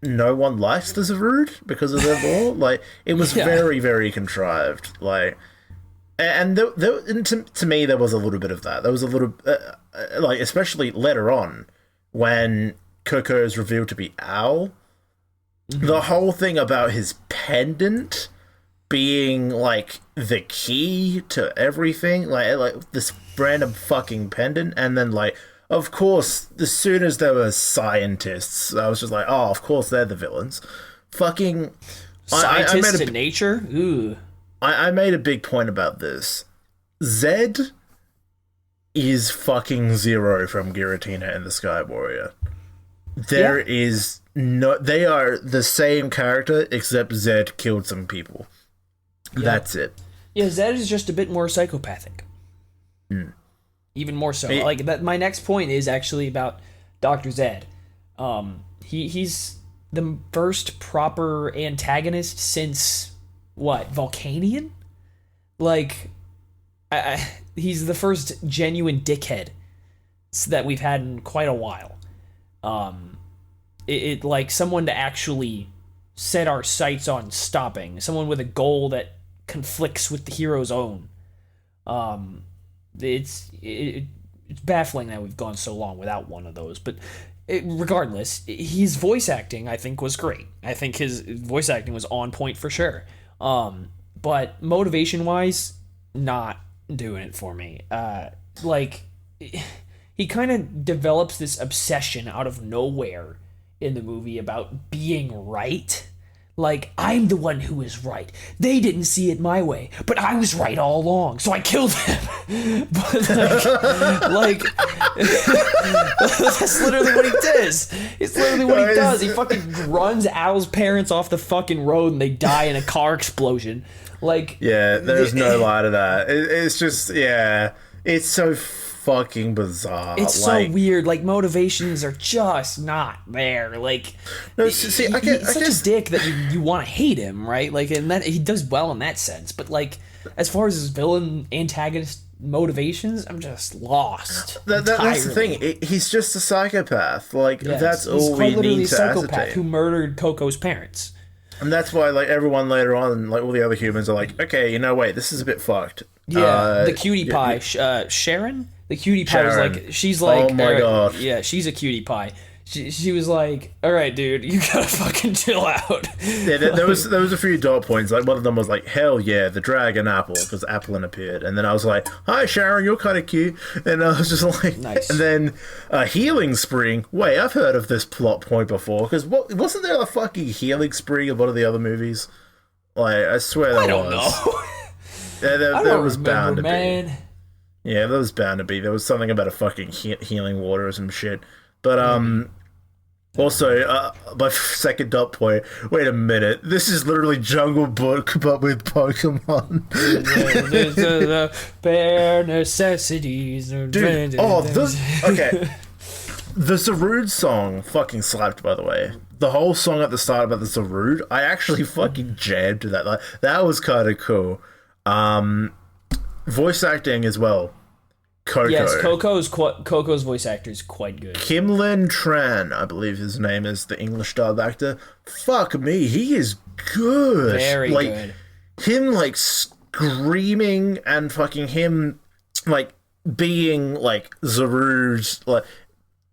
no one likes the Zarude because of their law? Like, it was very, very contrived. Like, and to me, there was a little bit of that. There was a little, like, especially later on when Koko is revealed to be Owl. Mm-hmm. The whole thing about his pendant being, like, the key to everything, like this random fucking pendant, and then, like, of course, as soon as there were scientists, I was just like, oh, of course they're the villains. Fucking scientists in nature? Ooh. I made a big point about this. Zed is fucking Zero from Giratina and the Sky Warrior. There is no... They are the same character, except Zed killed some people. Yeah. That's it. Yeah, Zed is just a bit more psychopathic. Even more so. Like, that. My next point is actually about Dr. Zed. He's the first proper antagonist since... what, Volcanion? Like, he's the first genuine dickhead that we've had in quite a while. It like someone to actually set our sights on stopping, someone with a goal that conflicts with the hero's own. It's baffling that we've gone so long without one of those, but regardless, his voice acting, I think, was great. I think his voice acting was on point for sure. But motivation-wise, not doing it for me. Like, he kind of develops this obsession out of nowhere in the movie about being right. Like, I'm the one who is right. They didn't see it my way, but I was right all along, so I killed them. But, like that's literally what he does. It's literally what he does. He fucking runs Owl's parents off the fucking road and they die in a car explosion. Like, yeah, there's no lie to that. It's just, yeah, it's so fucking bizarre. It's so weird. Like, motivations are just not there. Like, no, see, he's such a dick that you want to hate him, right? Like, and that he does well in that sense. But, like, as far as his villain antagonist motivations, I'm just lost. That's the thing. He's just a psychopath. Like, that's all we need to ascertain. Who murdered Koko's parents. And that's why, like, everyone later on, like, all the other humans are like, okay, wait, this is a bit fucked. Yeah, the cutie pie, Sharon? The cutie pie was like, she's like, oh my god. Yeah, she's a cutie pie. She was like, all right, dude, you gotta fucking chill out. Yeah, there was a few dot points. Like, one of them was like, hell yeah, the dragon apple, because Applin appeared. And then I was like, hi, Sharon, you're kind of cute. And I was just like, nice. And then healing spring. Wait, I've heard of this plot point before, because wasn't there a fucking healing spring in one of the other movies? Like, I swear there was. I don't know. Yeah, there was bound to be. Yeah, there was bound to be. There was something about a fucking healing water or some shit. But, Also, my second dot point. Wait a minute. This is literally Jungle Book, but with Pokemon. The bare necessities. Dude, okay. The Zarude song fucking slapped, by the way. The whole song at the start about the Zarude, I actually fucking jammed to that. Like, that was kind of cool. Voice acting as well. Koko. Yes, Koko's voice actor is quite good. Kim Tran, I believe his name is, the English dub actor. Fuck me, he is good. Very good. Him, like, screaming and fucking him, like, being, like, Zarude, like,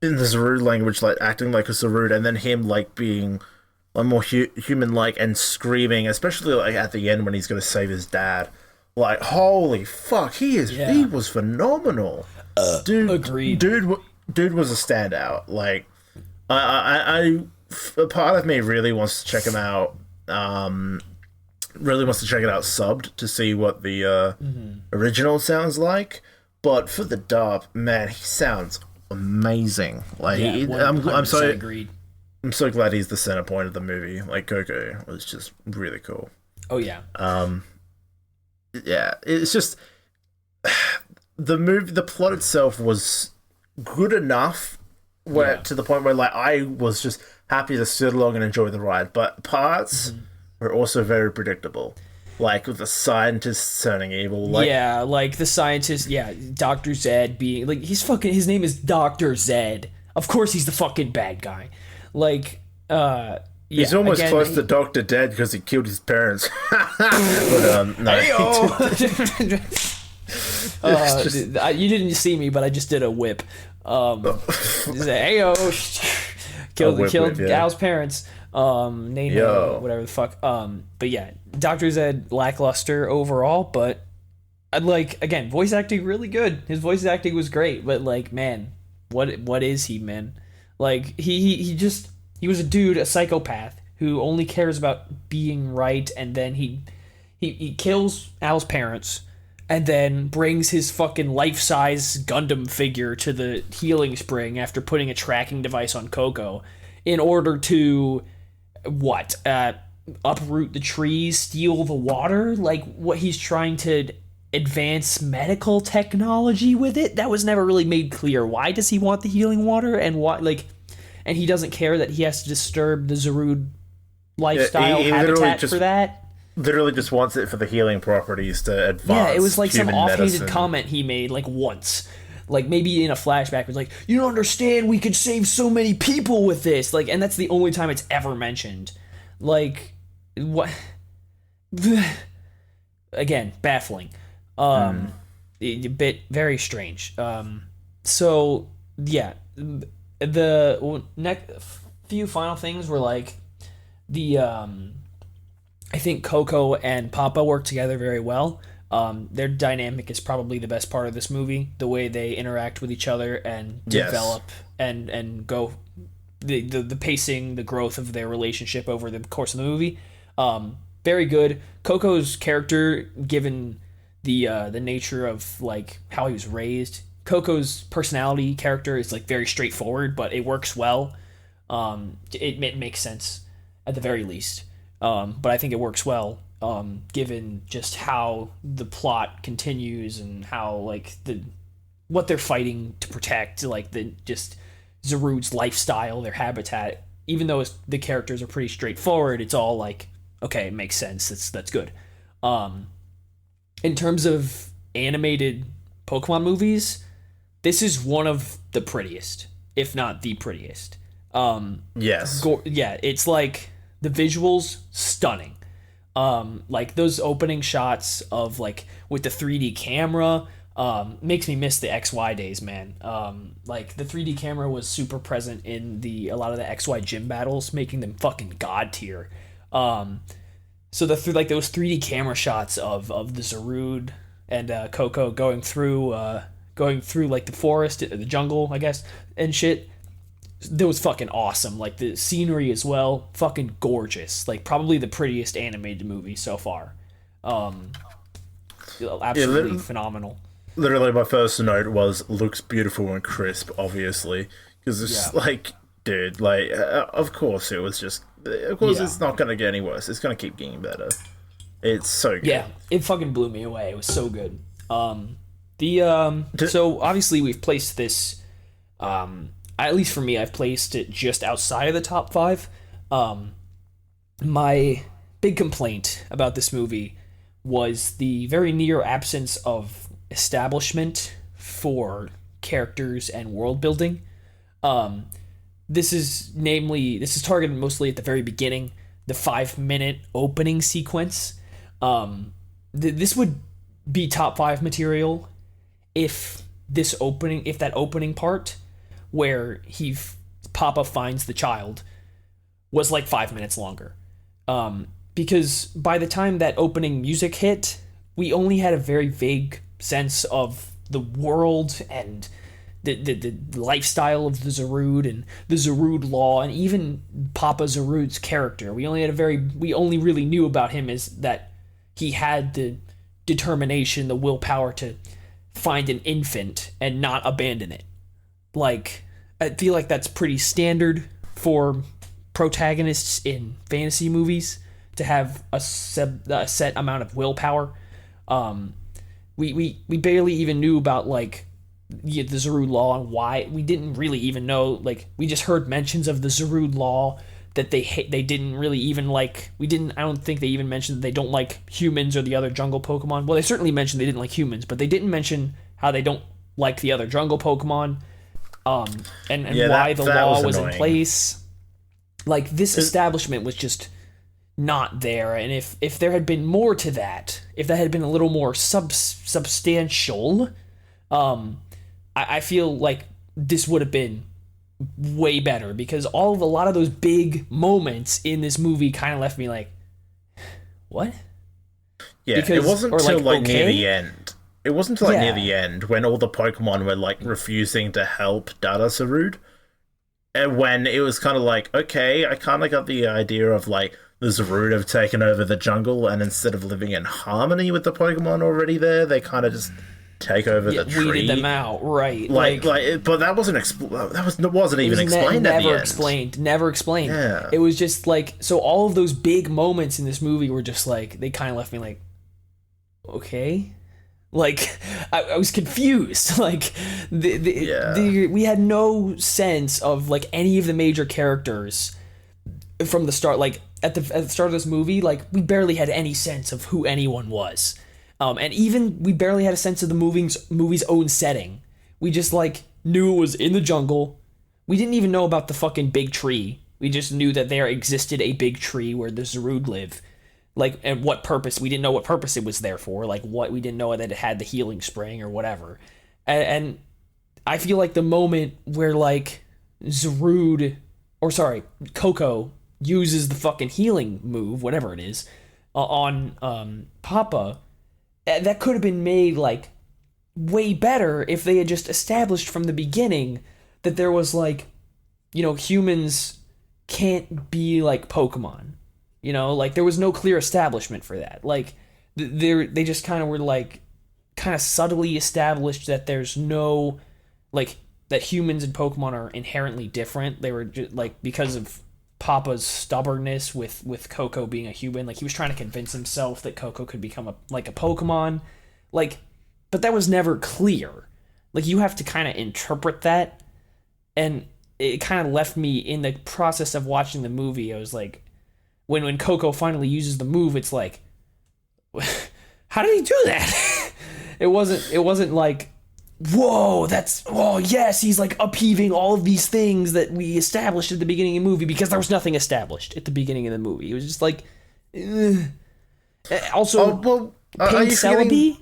in the Zarude language, like, acting like a Zarude, and then him, like, being like, more human-like and screaming, especially, like, at the end when he's gonna save his dad. Like, holy fuck, he was phenomenal. Agreed. Dude was a standout. Like, a part of me really wants to check him out. Really wants to check it out subbed to see what the original sounds like. But for the dub, man, he sounds amazing. Like, I'm so agreed. I'm so glad he's the center point of the movie. Like, Koko was just really cool. Oh yeah. Yeah, it's just the plot itself was good enough to the point where, like, I was just happy to sit along and enjoy the ride, but parts were also very predictable, like with the scientist turning evil. Like the scientist, Dr. Zed being like, his name is Dr. Zed. Of course he's the fucking bad guy. Like, he's almost close to Dr. Dead because he killed his parents. But, no. You didn't see me, but I just did a whip. Killed Gal's parents. Whatever the fuck. But yeah, Dr. Zed lackluster overall, but again, voice acting really good. His voice acting was great, but like, man, what is he, man? Like, he was a dude, a psychopath, who only cares about being right, and then he kills Al's parents, and then brings his fucking life-size Gundam figure to the healing spring after putting a tracking device on Koko in order to, uproot the trees, steal the water? Like, what, he's trying to advance medical technology with it? That was never really made clear. Why does he want the healing water, and why, like... And he doesn't care that he has to disturb the Zarude lifestyle habitat for that. Literally just wants it for the healing properties to advance. Yeah, it was like some offhanded medicine. comment he made, like, once. Like, maybe in a flashback, it was like, you don't understand, we could save so many people with this. Like, and that's the only time it's ever mentioned. Like, what? Again, baffling. A bit very strange. So, yeah. The next few final things were like I think Koko and Papa work together very well. Their dynamic is probably the best part of this movie. The way they interact with each other and develop and go the pacing, the growth of their relationship over the course of the movie. Very good. Koko's character, given the nature of like how he was raised. Koko's personality character is like very straightforward, but it works well. It makes sense at the very least. But I think it works well, given just how the plot continues and how like what they're fighting to protect, like the just Zarude's lifestyle, their habitat. Even though the characters are pretty straightforward, it's all like, okay, it makes sense. That's good. In terms of animated Pokemon movies, this is one of the prettiest, if not the prettiest. Yes. It's like the visuals stunning. Like those opening shots of like with the 3D camera makes me miss the XY days, man. Like the 3D camera was super present in a lot of the XY gym battles, making them fucking god tier. So those 3D camera shots of the Zarude and Koko going through like the forest, the jungle, I guess, and shit. That was fucking awesome. Like the scenery as well, fucking gorgeous. Like probably the prettiest animated movie so far. Absolutely phenomenal. Literally, my first note was looks beautiful and crisp, obviously, because it's like dude, like, of course it was just... Of course it's not going to get any worse. It's going to keep getting better. It's so good. Yeah, it fucking blew me away. It was so good. So obviously we've placed this, at least for me, I've placed it just outside of the top 5. My big complaint about this movie was the very near absence of establishment for characters and world building. This is targeted mostly at the very beginning, the 5-minute opening sequence. This would be top 5 material if that opening part where Papa finds the child was like 5 minutes longer. Because by the time that opening music hit, we only had a very vague sense of the world and the lifestyle of the Zarude and the Zarude law, and even Papa Zarude's character. We only really knew about him is that he had the determination, the willpower to find an infant and not abandon it. Like, I feel like that's pretty standard for protagonists in fantasy movies, to have a set amount of willpower. We barely even knew about, like, the Zarude law and why. We didn't really even know, like, we just heard mentions of the Zarude law that they didn't really even like. I don't think they even mentioned that they don't like humans or the other jungle Pokemon. Well, they certainly mentioned they didn't like humans, but they didn't mention how they don't like the other jungle Pokemon, and why the law was in place. Like, this establishment was just not there, and if there had been more to that, if that had been a little more substantial, I feel like this would have been way better, because a lot of those big moments in this movie kind of left me like, what? Yeah, it wasn't until near the end. It wasn't until near the end when all the Pokemon were like refusing to help Dada Zarude, and when it was kind of like, okay, I kind of got the idea of like the Zarude have taken over the jungle, and instead of living in harmony with the Pokemon already there, they kind of just take over the tree. Weeded them out, right? But that wasn't wasn't even explained at the end. Never explained. Yeah. It was just like, so all of those big moments in this movie were just like, they kind of left me like, okay. Like, I was confused. Like, we had no sense of like any of the major characters from the start. Like, at the start of this movie, like, we barely had any sense of who anyone was. And even we barely had a sense of the movie's own setting. We just, like, knew it was in the jungle. We didn't even know about the fucking big tree. We just knew that there existed a big tree where the Zarude live. Like, and what purpose? We didn't know what purpose it was there for. Like, we didn't know that it had the healing spring or whatever. And I feel like the moment where, like, Koko uses the fucking healing move, whatever it is, on Papa, that could have been made, like, way better if they had just established from the beginning that there was, like, you know, humans can't be like Pokemon. You know, like, there was no clear establishment for that. Like, they just kind of were, like, kind of subtly established that there's no, like, that humans and Pokemon are inherently different. They were just, like, because of Papa's stubbornness with Koko being a human. Like, he was trying to convince himself that Koko could become a Pokemon. Like, but that was never clear. Like, you have to kind of interpret that. And it kind of left me in the process of watching the movie. I was like, when Koko finally uses the move, it's like, how did he do that? It wasn't like, whoa, yes, he's like upheaving all of these things that we established at the beginning of the movie, because there was nothing established at the beginning of the movie. It was just like, also, Pink Celebi?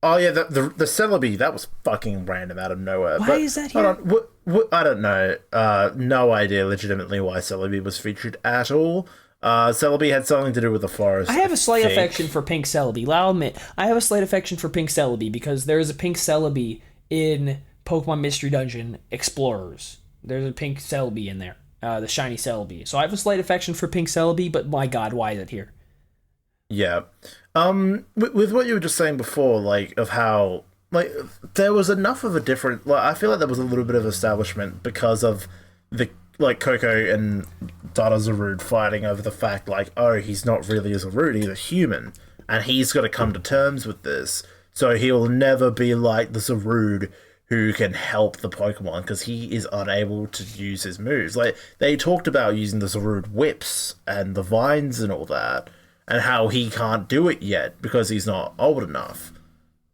Oh yeah, the Celebi, that was fucking random out of nowhere. Why is that here? Hold on, I don't know. No idea legitimately why Celebi was featured at all. Celebi had something to do with the forest. I have a slight affection for Pink Celebi. I'll admit, I have a slight affection for Pink Celebi because there is a Pink Celebi in Pokemon Mystery Dungeon Explorers. There's a Pink Celebi in there, the Shiny Celebi. So I have a slight affection for Pink Celebi, but my God, why is it here? Yeah. With what you were just saying before, like, of how, like, there was enough of a different, like, I feel like there was a little bit of establishment because of the like Koko and Dada Zarude fighting over the fact, like, oh, he's not really a Zarude, he's a human, and he's got to come to terms with this, so he'll never be like the Zarude who can help the Pokemon because he is unable to use his moves. Like, they talked about using the Zarude whips and the vines and all that, and how he can't do it yet because he's not old enough.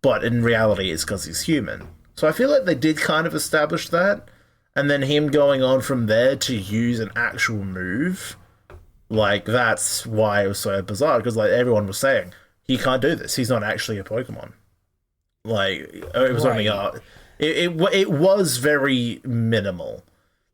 But in reality, it's because he's human. So I feel like they did kind of establish that, and then him going on from there to use an actual move, like, that's why it was so bizarre, because, like, everyone was saying, he can't do this, he's not actually a Pokemon. Like, it was only it was very minimal.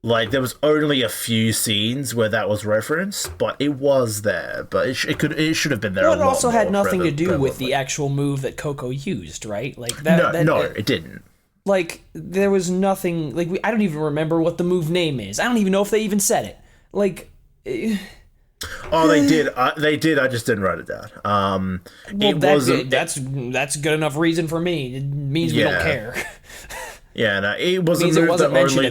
Like, there was only a few scenes where that was referenced, but it was there. But it should have been there. Well, it also had nothing to do with the actual move that Koko used, right? Like that. It didn't. Like, there was nothing. Like, I don't even remember what the move name is. I don't even know if they even said it. Like. Oh, they did. They did. I just didn't write it down. That's good enough reason for me. It means we don't care. Yeah, no, it was a move that only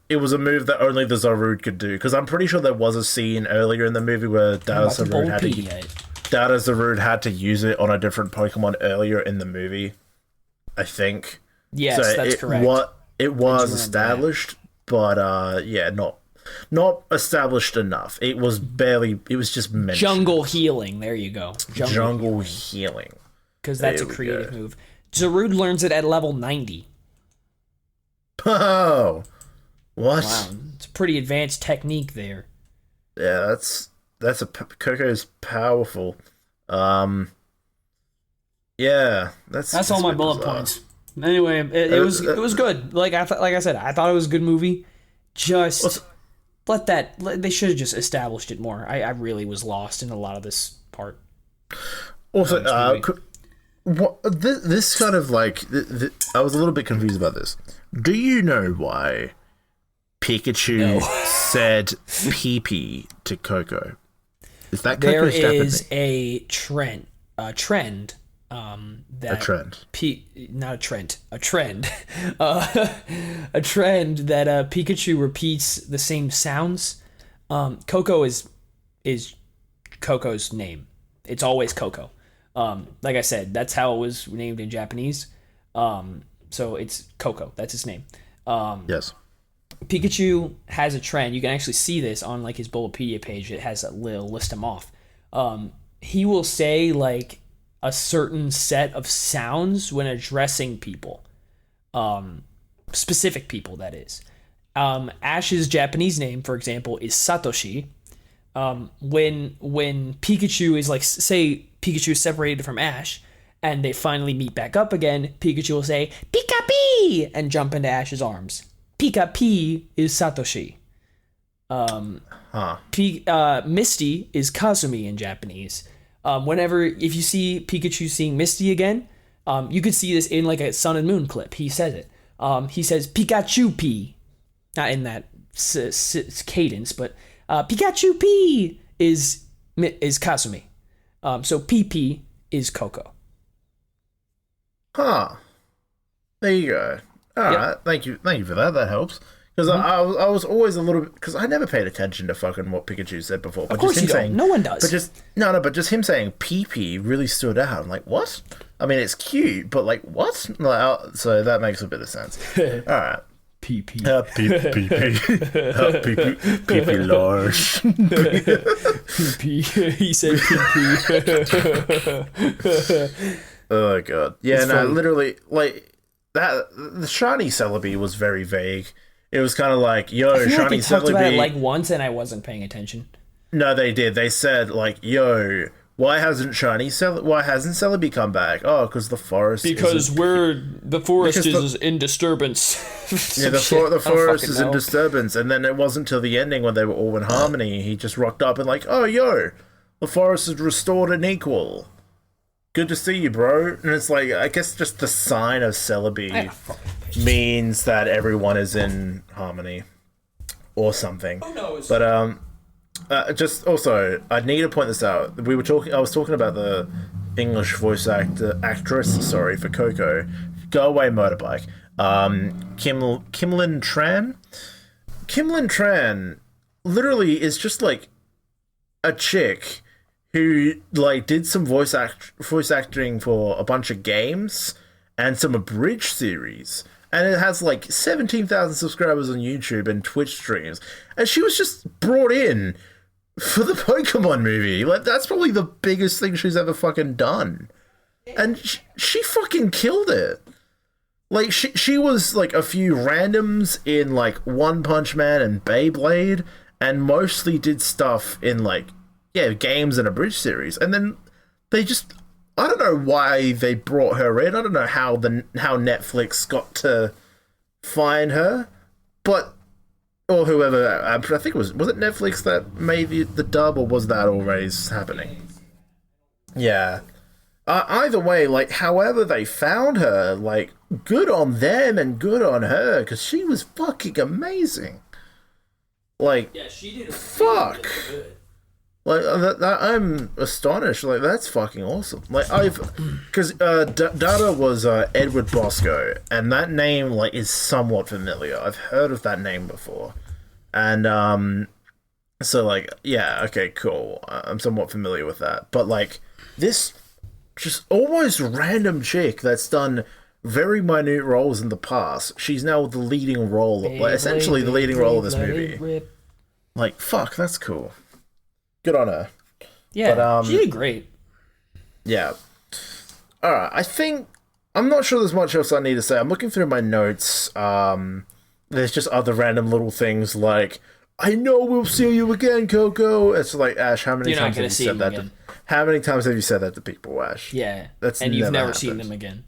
it was a move that only the Zarude could do. Because I'm pretty sure there was a scene earlier in the movie where Dada Zarude had to use it on a different Pokemon earlier in the movie. I think. Yes, so that's correct. It was established, but not established enough. It was just mentioned. Jungle healing. There you go. Jungle healing. Because that's a creative move. Zarude learns it at level 90. Oh, what? Wow, it's a pretty advanced technique there. Yeah, Koko's powerful. Yeah, that's all my bullet points. Anyway, it was good. Like I said, I thought it was a good movie. Just they should have just established it more. I really was lost in a lot of this part. Also, this kind of like I was a little bit confused about this. Do you know why Pikachu said pee-pee to Koko? Is that Koko's There is a trend. A trend that Pikachu repeats the same sounds. Koko is Koko's name. It's always Koko. Like I said, that's how it was named in Japanese. So it's Koko. That's his name. Yes. Pikachu has a trend. You can actually see this on like his Bulbapedia page. It has a little list him off. He will say like a certain set of sounds when addressing people. Specific people, that is. Ash's Japanese name, for example, is Satoshi. When Pikachu is like, say Pikachu is separated from Ash, and they finally meet back up again, Pikachu will say, Pika-Pee! And jump into Ash's arms. Pika-Pee is Satoshi. Misty is Kazumi in Japanese. If you see Pikachu seeing Misty again, you could see this in like a Sun and Moon clip. He says it. He says Pikachu-Pee. Not in that cadence, but Pikachu-Pee is Kazumi. So Pee-Pee is Koko. Huh. There you go. All right. Thank you for that. That helps. Because I was always a little bit, because I never paid attention to fucking what Pikachu said before. But of course just him you don't. No one does. But just him saying pee-pee really stood out. I'm like, what? I mean, it's cute, but like, what? So that makes a bit of sense. All right. Pee-pee. Pee-pee. Pee-pee large. Pee-pee. He said pee-pee. Oh, God. Yeah, literally, like, the Shiny Celebi was very vague. It was kind of like, yo, I feel Shiny like they talked Celebi. about it like once and I wasn't paying attention. No, they did. They said, like, yo, why hasn't Celebi come back? Oh, because the forest the forest is in disturbance. Yeah, the forest is in disturbance. And then it wasn't till the ending when they were all in harmony. He just rocked up and like, oh, yo, the forest is restored and equal. Good to see you, bro. And it's like, I guess just the sign of Celebi means that everyone is in harmony or something. Who knows? But just also, I need to point this out. I was talking about the English voice actress for Koko. Go Away Motorbike. Kimlin Tran. Kimlin Tran literally is just like a chick who like did some voice acting for a bunch of games and some abridged series, and it has like 17,000 subscribers on YouTube and Twitch streams, and she was just brought in for the Pokemon movie. Like, that's probably the biggest thing she's ever fucking done, and she fucking killed it. Like, she was like a few randoms in like One Punch Man and Beyblade, and mostly did stuff in like games and a bridge series, and then they just, I don't know why they brought her in. I don't know how Netflix got to find her, but or whoever. I think it was it Netflix that made the dub, or was that always happening? Yeah. Either way, like, however they found her, like, good on them and good on her, because she was fucking amazing. Like, yeah, she did. Fuck. Like, I'm astonished. Like, that's fucking awesome. Like, because Dada was Edward Bosco, and that name, like, is somewhat familiar. I've heard of that name before. And, so, like, yeah, okay, cool. I'm somewhat familiar with that. But, like, this just almost random chick that's done very minute roles in the past, she's now the leading role, like, essentially the leading role of this movie. Like, fuck, that's cool. Good on her. Yeah, but, she did great. Yeah. Alright, I think... I'm not sure there's much else I need to say. I'm looking through my notes. There's just other random little things like, I know we'll see you again, Koko. It's like, Ash, how many times have you said that? How many times have you said that to people, Ash? Yeah, and you've never seen them again.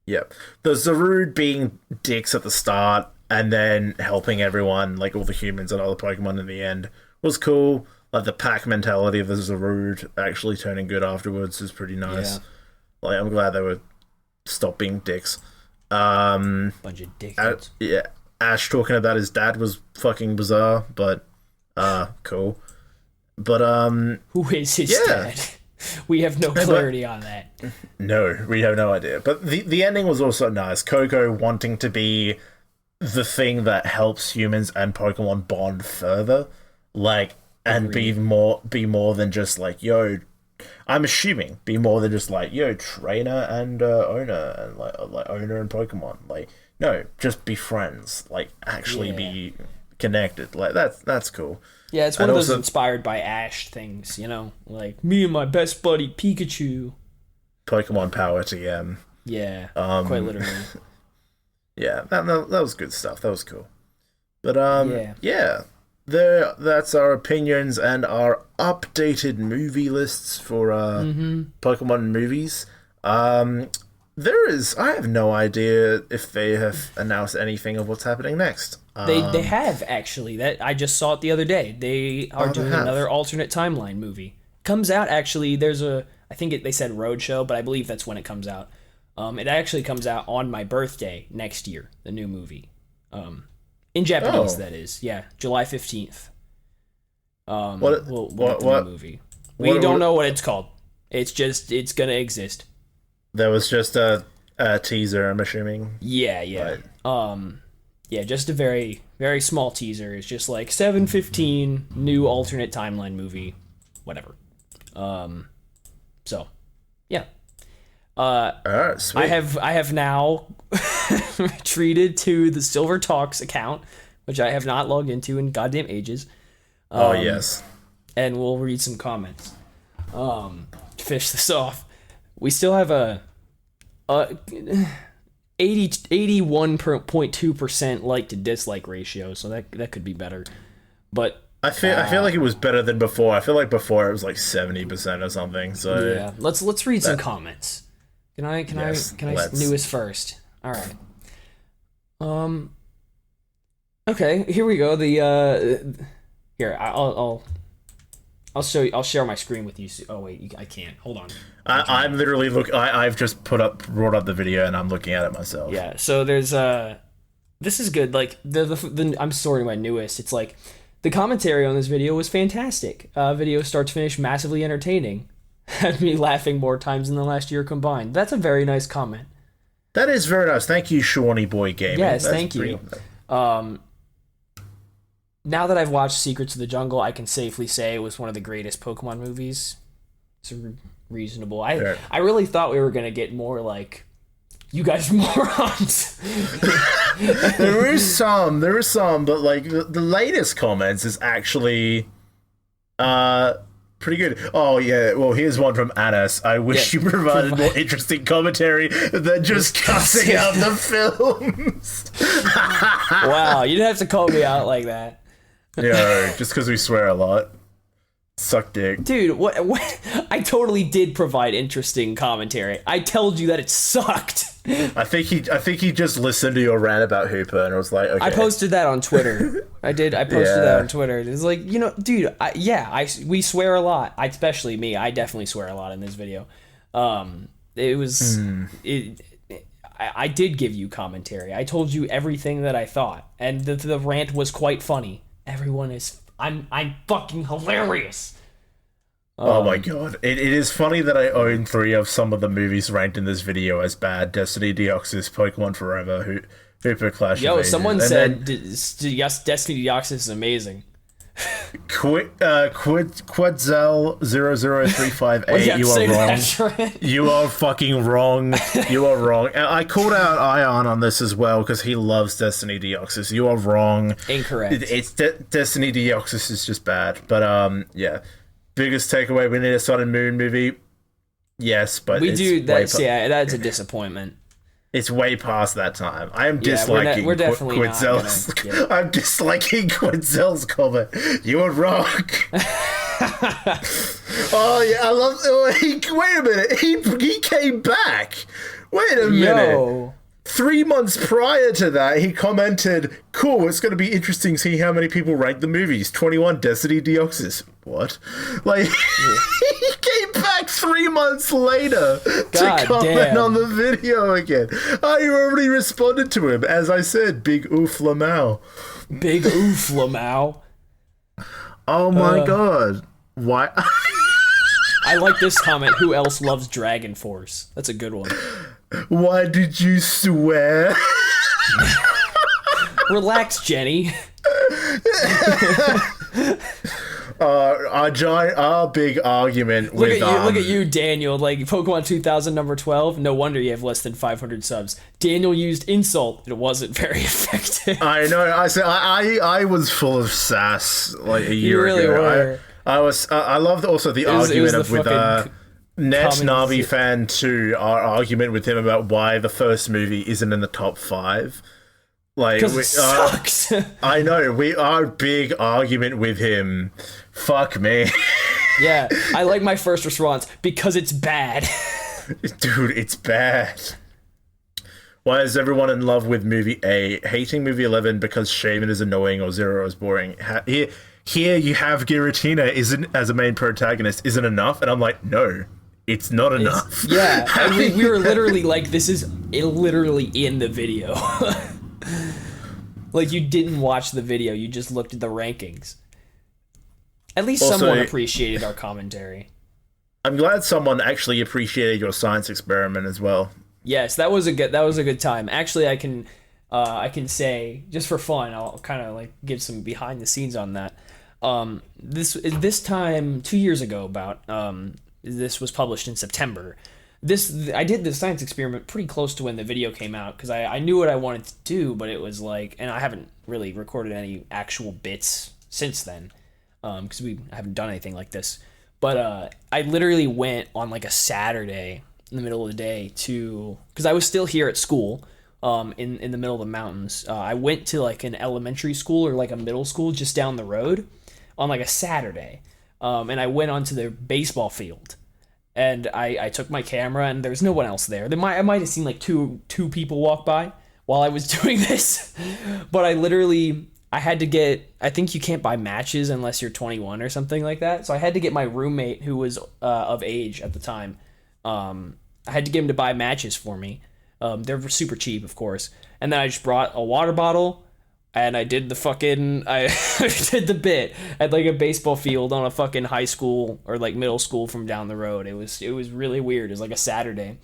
Yep. The Zarude being dicks at the start, and then helping everyone, like all the humans and all the Pokemon in the end, was cool. Like, the pack mentality of the Zarude actually turning good afterwards is pretty nice. Yeah. Like, I'm glad they were stop being dicks. Bunch of dicks. Yeah. Ash talking about his dad was fucking bizarre, but cool. But who is his dad? We have no clarity on that. No, we have no idea. But the ending was also nice. Koko wanting to be the thing that helps humans and Pokemon bond further, like, and be more than just like, yo, I'm assuming be more than just like, yo, trainer and owner, and like owner and Pokemon. Like, no, just be friends. Like, actually be connected. Like, that's cool. Yeah, it's one of those inspired by Ash things, you know? Like, me and my best buddy Pikachu. Pokemon Power TM. Yeah, quite literally. Yeah, that was good stuff. That was cool. But, yeah. That's our opinions and our updated movie lists for Pokemon movies. I have no idea if they have announced anything of what's happening next. They have, actually. That I just saw it the other day. They are doing another alternate timeline movie. Comes out, actually, I think they said Roadshow, but I believe that's when it comes out. It actually comes out on my birthday next year, the new movie. In Japanese, that is. Yeah, July 15th. We'll get the new movie. We don't know what it's called. It's gonna exist. That was just a teaser, I'm assuming. Yeah. But... yeah, just a very, very small teaser. It's just like 7/15, new alternate timeline movie, whatever. So, yeah. Alright, sweet. I have now retreated to the Silver Talks account, which I have not logged into in goddamn ages. Yes. And we'll read some comments. To finish this off, we still have a 81.2% like to dislike ratio, so that could be better. But I feel like it was better than before. I feel like before it was like 70% or something. So yeah, let's read some comments. Can I newest first? All right. Okay, here we go. Here I'll show you. I'll share my screen with you. Oh wait, I can't. Hold on. I'm literally I've just brought up the video and I'm looking at it myself. Yeah. So there's this is good. Like the I'm sorting my newest. It's like the commentary on this video was fantastic. Video start to finish massively entertaining. Had me laughing more times than the last year combined. That's a very nice comment. That is very nice. Thank you, Shawnee Boy Gaming. Yes, thank you. now that I've watched Secrets of the Jungle, I can safely say it was one of the greatest Pokemon movies. It's reasonable. I really thought we were gonna get more like, you guys morons. There is some, but like the latest comments is actually pretty good. Oh yeah, well here's one from Anas. I wish you provided more interesting commentary than just cussing out the films. Wow, you didn't have to call me out like that. Yeah, just because we swear a lot. Suck dick. Dude, what I totally did provide interesting commentary. I told you that it sucked. I think he just listened to your rant about Hooper and was like, okay. I posted that on Twitter. I posted that on Twitter. It's like, dude, we swear a lot. Especially me. I definitely swear a lot in this video. It was I did give you commentary. I told you everything that I thought, and the rant was quite funny. Everyone is I'm fucking hilarious. Oh my god. It is funny that I own 3 of some of the movies ranked in this video as bad. Destiny, Deoxys, Pokemon Forever, Hooper, Clash of Ages. Someone said, yes, Destiny Deoxys is amazing. Quetzal00358, you are wrong. You are fucking wrong. You are wrong. I called out Ion on this as well because he loves Destiny Deoxys. You are wrong. Incorrect. It's Destiny Deoxys is just bad. But yeah. Biggest takeaway, we need a Sun and Moon movie. Yes, but we do. That's that's a disappointment. It's way past that time. I am disliking we're definitely Quitzel's. I'm disliking Quitzel's comment. You were wrong. Oh yeah, I love. Wait a minute. He came back. Wait a minute. 3 months prior to that, he commented, "Cool, it's going to be interesting to see how many people rank the movies. 21 Destiny Deoxys." What? Like, he came back 3 months later to comment on the video again. I already responded to him. As I said, big oof lamau. Big oof lamau. Oh my god. Why? I like this comment. Who else loves Dragon Force? That's a good one. Why did you swear? Relax, Jenny. Our big argument with look at you, Daniel. Like Pokemon 2000 number 12. No wonder you have less than 500 subs. Daniel used insult. It wasn't very effective. I know. I was full of sass like a year ago. You really were. I loved also the argument with Net Navi fan 2. Our argument with him about why the first movie isn't in the top 5. Like, because it sucks. I know. Our big argument with him. Fuck me. Yeah, I like my first response because it's bad. Dude, it's bad. Why is everyone in love with movie A, hating movie 11 because Shaman is annoying or Zero is boring? Here you have Giratina isn't as a main protagonist isn't enough, and I'm like, no, it's not enough. Yeah, and we were literally like, this is literally in the video. Like, you didn't watch the video, you just looked at the rankings. At least also, someone appreciated our commentary. I'm glad someone actually appreciated your science experiment as well. Yes, that was a good time. Actually, I can say, just for fun, I'll kind of like give some behind the scenes on that. This time 2 years ago, about this was published in September. I did the science experiment pretty close to when the video came out because I knew what I wanted to do, but it was like, and I haven't really recorded any actual bits since then because I haven't done anything like this. But I literally went on like a Saturday in the middle of the day because I was still here at school in the middle of the mountains. I went to like an elementary school or like a middle school just down the road on like a Saturday, and I went onto the baseball field. And I took my camera, and there's no one else there. I might have seen like two people walk by while I was doing this, but I had to get. I think you can't buy matches unless you're 21 or something like that. So I had to get my roommate, who was of age at the time. I had to get him to buy matches for me. They're super cheap, of course. And then I just brought a water bottle. And I did I did the bit at like a baseball field on a fucking high school or like middle school from down the road. It was really weird. It was like a Saturday.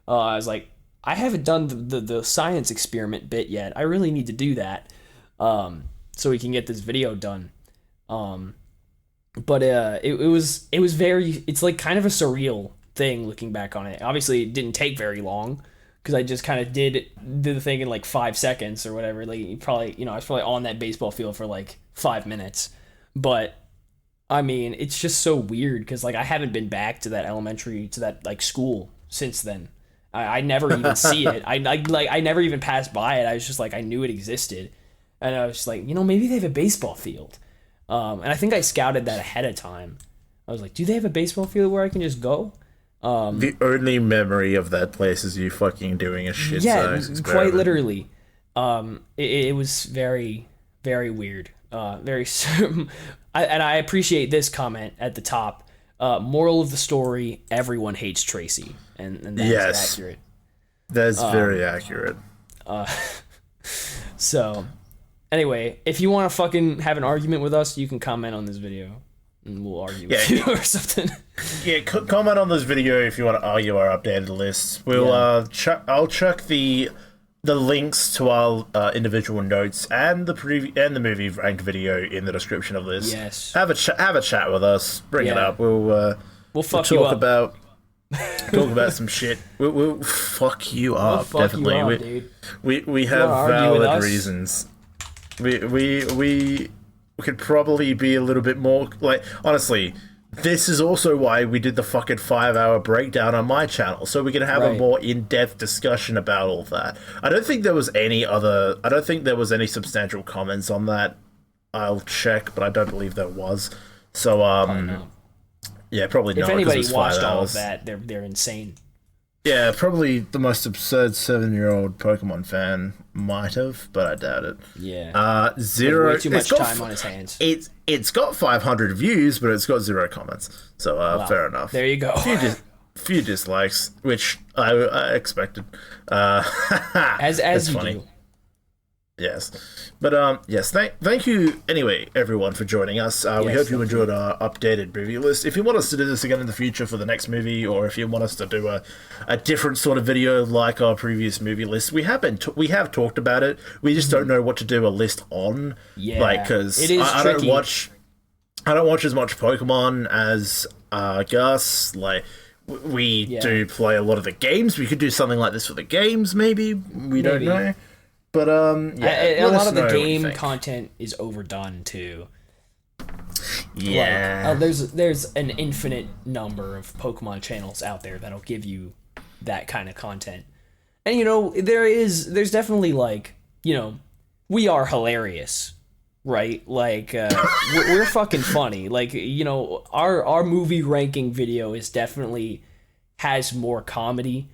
I was like, I haven't done the science experiment bit yet. I really need to do that. So so we can get this video done. But it was very, it's like kind of a surreal thing looking back on it. Obviously, it didn't take very long because I just kind of did the thing in like 5 seconds or whatever. Like I was probably on that baseball field for like 5 minutes. But I mean, it's just so weird because like I haven't been back to that like school since then. I never even see it. I never even passed by it. I was just like, I knew it existed, and I was just like, maybe they have a baseball field. And I think I scouted that ahead of time. I was like, do they have a baseball field where I can just go? The only memory of that place is you fucking doing a shit size experiment. Quite literally. It was very, very weird. And I appreciate this comment at the top. Moral of the story, everyone hates Tracy. And that's accurate. That's very accurate. So, anyway, if you want to fucking have an argument with us, you can comment on this video. And we'll argue with you or something. Yeah, comment on this video if you want to argue our updated lists. We'll I'll chuck the links to our individual notes and the movie ranked video in the description of this. Yes. Have a chat with us. Bring it up. We'll fuck you up. Talk about some shit. We'll fuck you up. Fuck definitely. You up, dude. We have valid reasons. We could probably be a little bit more like, honestly, this is also why we did the fucking 5-hour breakdown on my channel, so we can have a more in-depth discussion about all that. I don't think there was any substantial comments on that. I'll check, but I don't believe there was. So yeah, probably not. If anybody watched all of that, they're insane. Yeah, probably the most absurd 7-year-old Pokemon fan might have, but I doubt it. Yeah. Zero. Way too much time on his hands. It's got 500 views, but it's got 0 comments. So fair enough. There you go. Few dislikes, which I expected. As you funny. do. Yes. But yes, thank you anyway, everyone, for joining us. We hope you enjoyed our updated movie list. If you want us to do this again in the future for the next movie, or if you want us to do a different sort of video like our previous movie list, we have talked about it. We just don't know what to do a list on. Yeah, like, because I don't watch as much Pokemon as Gus. Like, we do play a lot of the games. We could do something like this for the games, maybe. We don't know. But a lot of the game content is overdone too. Yeah, like, there's an infinite number of Pokemon channels out there that'll give you that kind of content, and there's definitely like we are hilarious, right? Like we're fucking funny. Like our movie ranking video is definitely has more comedy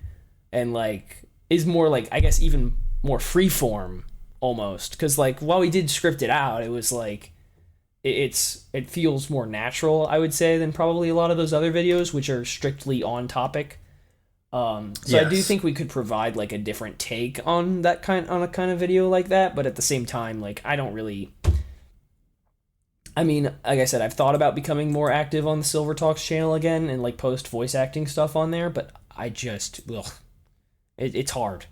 and like is more like, I guess, even more freeform almost, because like while we did script it out, it was like it feels more natural, I would say, than probably a lot of those other videos which are strictly on topic. So yes. I do think we could provide like a different take on a kind of video like that, but at the same time, like I mean, like I said, I've thought about becoming more active on the Silver Talks channel again and like post voice acting stuff on there, but I just it's hard.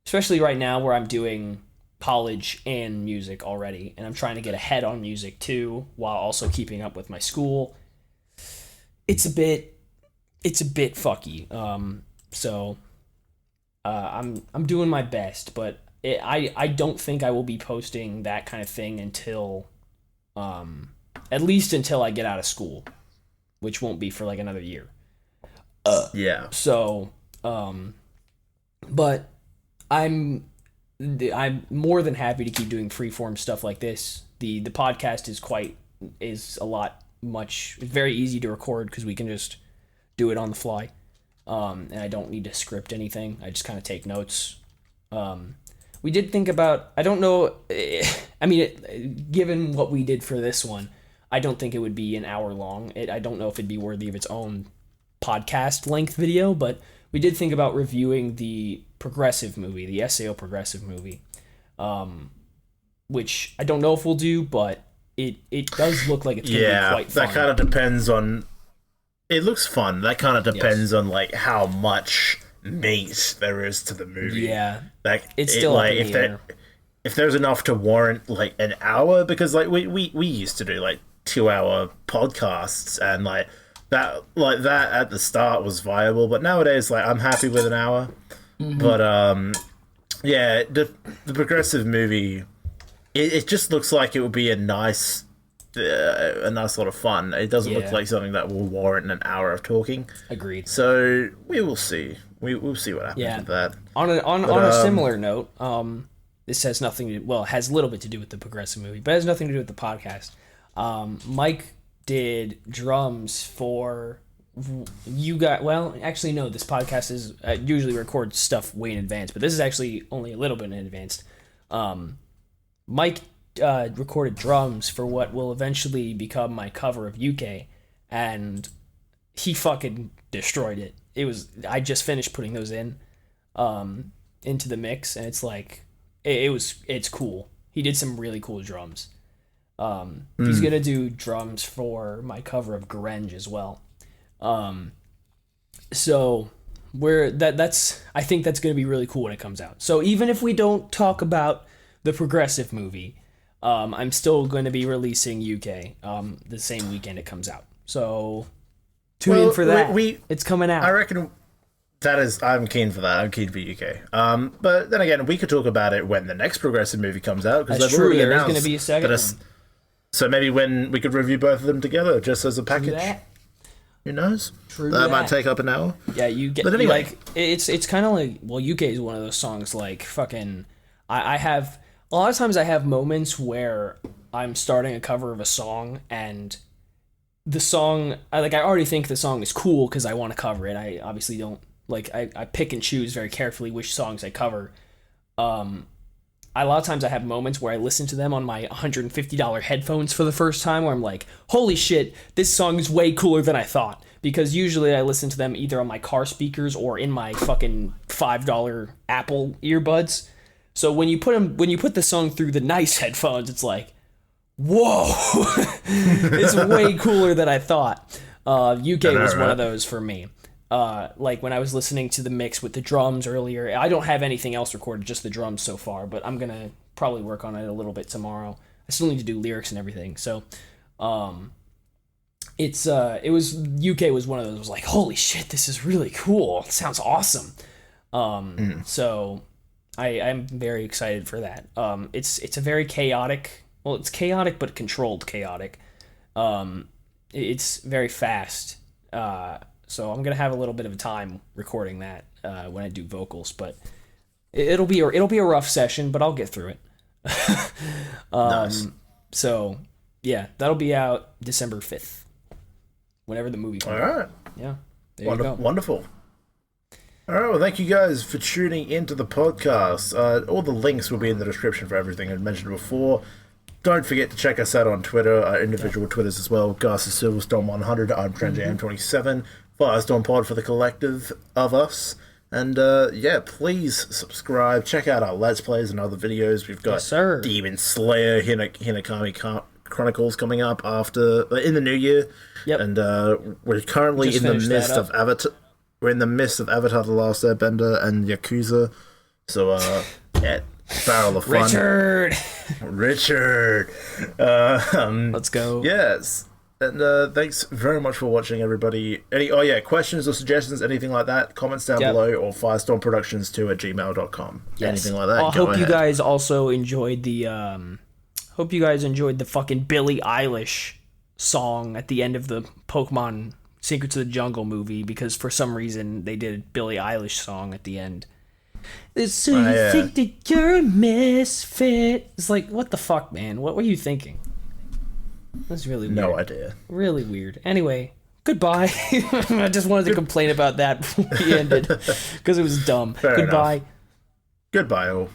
Especially right now where I'm doing college and music already, and I'm trying to get ahead on music too, while also keeping up with my school. It's a bit fucky. So I'm doing my best, but I don't think I will be posting that kind of thing until at least until I get out of school, which won't be for like another year. Yeah. So but I'm more than happy to keep doing freeform stuff like this. The podcast is very easy to record because we can just do it on the fly, and I don't need to script anything. I just kind of take notes. We did think about, I don't know, I mean, given what we did for this one, I don't think it would be an hour long. I don't know if it'd be worthy of its own podcast length video, but we did think about reviewing the Progressive movie, the SAO Progressive movie, which I don't know if we'll do, but it does look like it's going to be quite fun. That kind of depends on... It looks fun. That kind of depends on like how much meat there is to the movie. Yeah, like it's still up in the air. if there's enough to warrant like an hour, because like we used to do like 2-hour podcasts, and like that at the start was viable, but nowadays like I'm happy with an hour. But yeah, the progressive movie, it just looks like it would be a nice lot of fun. It doesn't look like something that will warrant an hour of talking. Agreed. So we will see. We'll see what happens with that. On a similar note, this has nothing to, well, it has a little bit to do with the progressive movie, but it has nothing to do with the podcast. Mike did drums for you got, well, actually no, this podcast is usually record stuff way in advance, but this is actually only a little bit in advance. Mike recorded drums for what will eventually become my cover of UK, and he fucking destroyed it. I just finished putting those into the mix, and it's like it's cool. He did some really cool drums. He's gonna do drums for my cover of Grenge as well. So I think that's gonna be really cool when it comes out. So even if we don't talk about the progressive movie, I'm still going to be releasing UK the same weekend it comes out. So tune in for that. It's coming out. I reckon I'm keen for that. I'm keen for UK. But then again, we could talk about it when the next progressive movie comes out, because they've already announced going to be a second one. So maybe when we could review both of them together just as a package. Who knows? That might take up an hour. Yeah, you get. But anyway, like it's kind of like, well, UK is one of those songs like fucking. I have. A lot of times I have moments where I'm starting a cover of a song, and the song, I already think the song is cool because I want to cover it. I obviously don't, I pick and choose very carefully which songs I cover. A lot of times I have moments where I listen to them on my $150 headphones for the first time, where I'm like, holy shit, this song is way cooler than I thought. Because usually I listen to them either on my car speakers or in my fucking $5 Apple earbuds. So when you put the song through the nice headphones, it's like, whoa, it's way cooler than I thought. UK was one of those for me. Like when I was listening to the mix with the drums earlier, I don't have anything else recorded, just the drums so far, but I'm gonna probably work on it a little bit tomorrow. I still need to do lyrics and everything. So, UK was one of those, like, holy shit, this is really cool. It sounds awesome. So I'm very excited for that. It's a very chaotic, well, it's chaotic but controlled chaotic. It's very fast. So I'm gonna have a little bit of a time recording that when I do vocals, but it'll be a rough session, but I'll get through it. Nice. So yeah, that'll be out December 5th, whenever the movie comes out. All right. Yeah. There you go. Wonderful. All right, well, thank you guys for tuning into the podcast. All the links will be in the description for everything I mentioned before. Don't forget to check us out on Twitter, our individual Twitters as well. Gus is Silverstorm100, I'm TrentJam27, FireStorm Pod for the collective of us. And yeah, please subscribe. Check out our Let's Plays and other videos. We've got Demon Slayer, Hinokami Chronicles coming up in the new year. Yep. And we're currently in the midst of Avatar. We're in the midst of Avatar: The Last Airbender and Yakuza. So yeah, barrel of fun. Richard. Let's go. Yes. And thanks very much for watching, everybody. Questions or suggestions, anything like that, comments down below, or firestormproductions2@gmail.com. Yes. Anything like that. I hope you guys also enjoyed the fucking Billie Eilish song at the end of the Pokemon Secrets of the Jungle movie, because for some reason they did a Billie Eilish song at the end. So you think that you're a misfit? It's like, what the fuck, man? What were you thinking? That's really weird. No idea. Really weird. Anyway, goodbye. I just wanted to complain about that before we ended, because it was dumb. Fair Goodbye. Enough. Goodbye, all.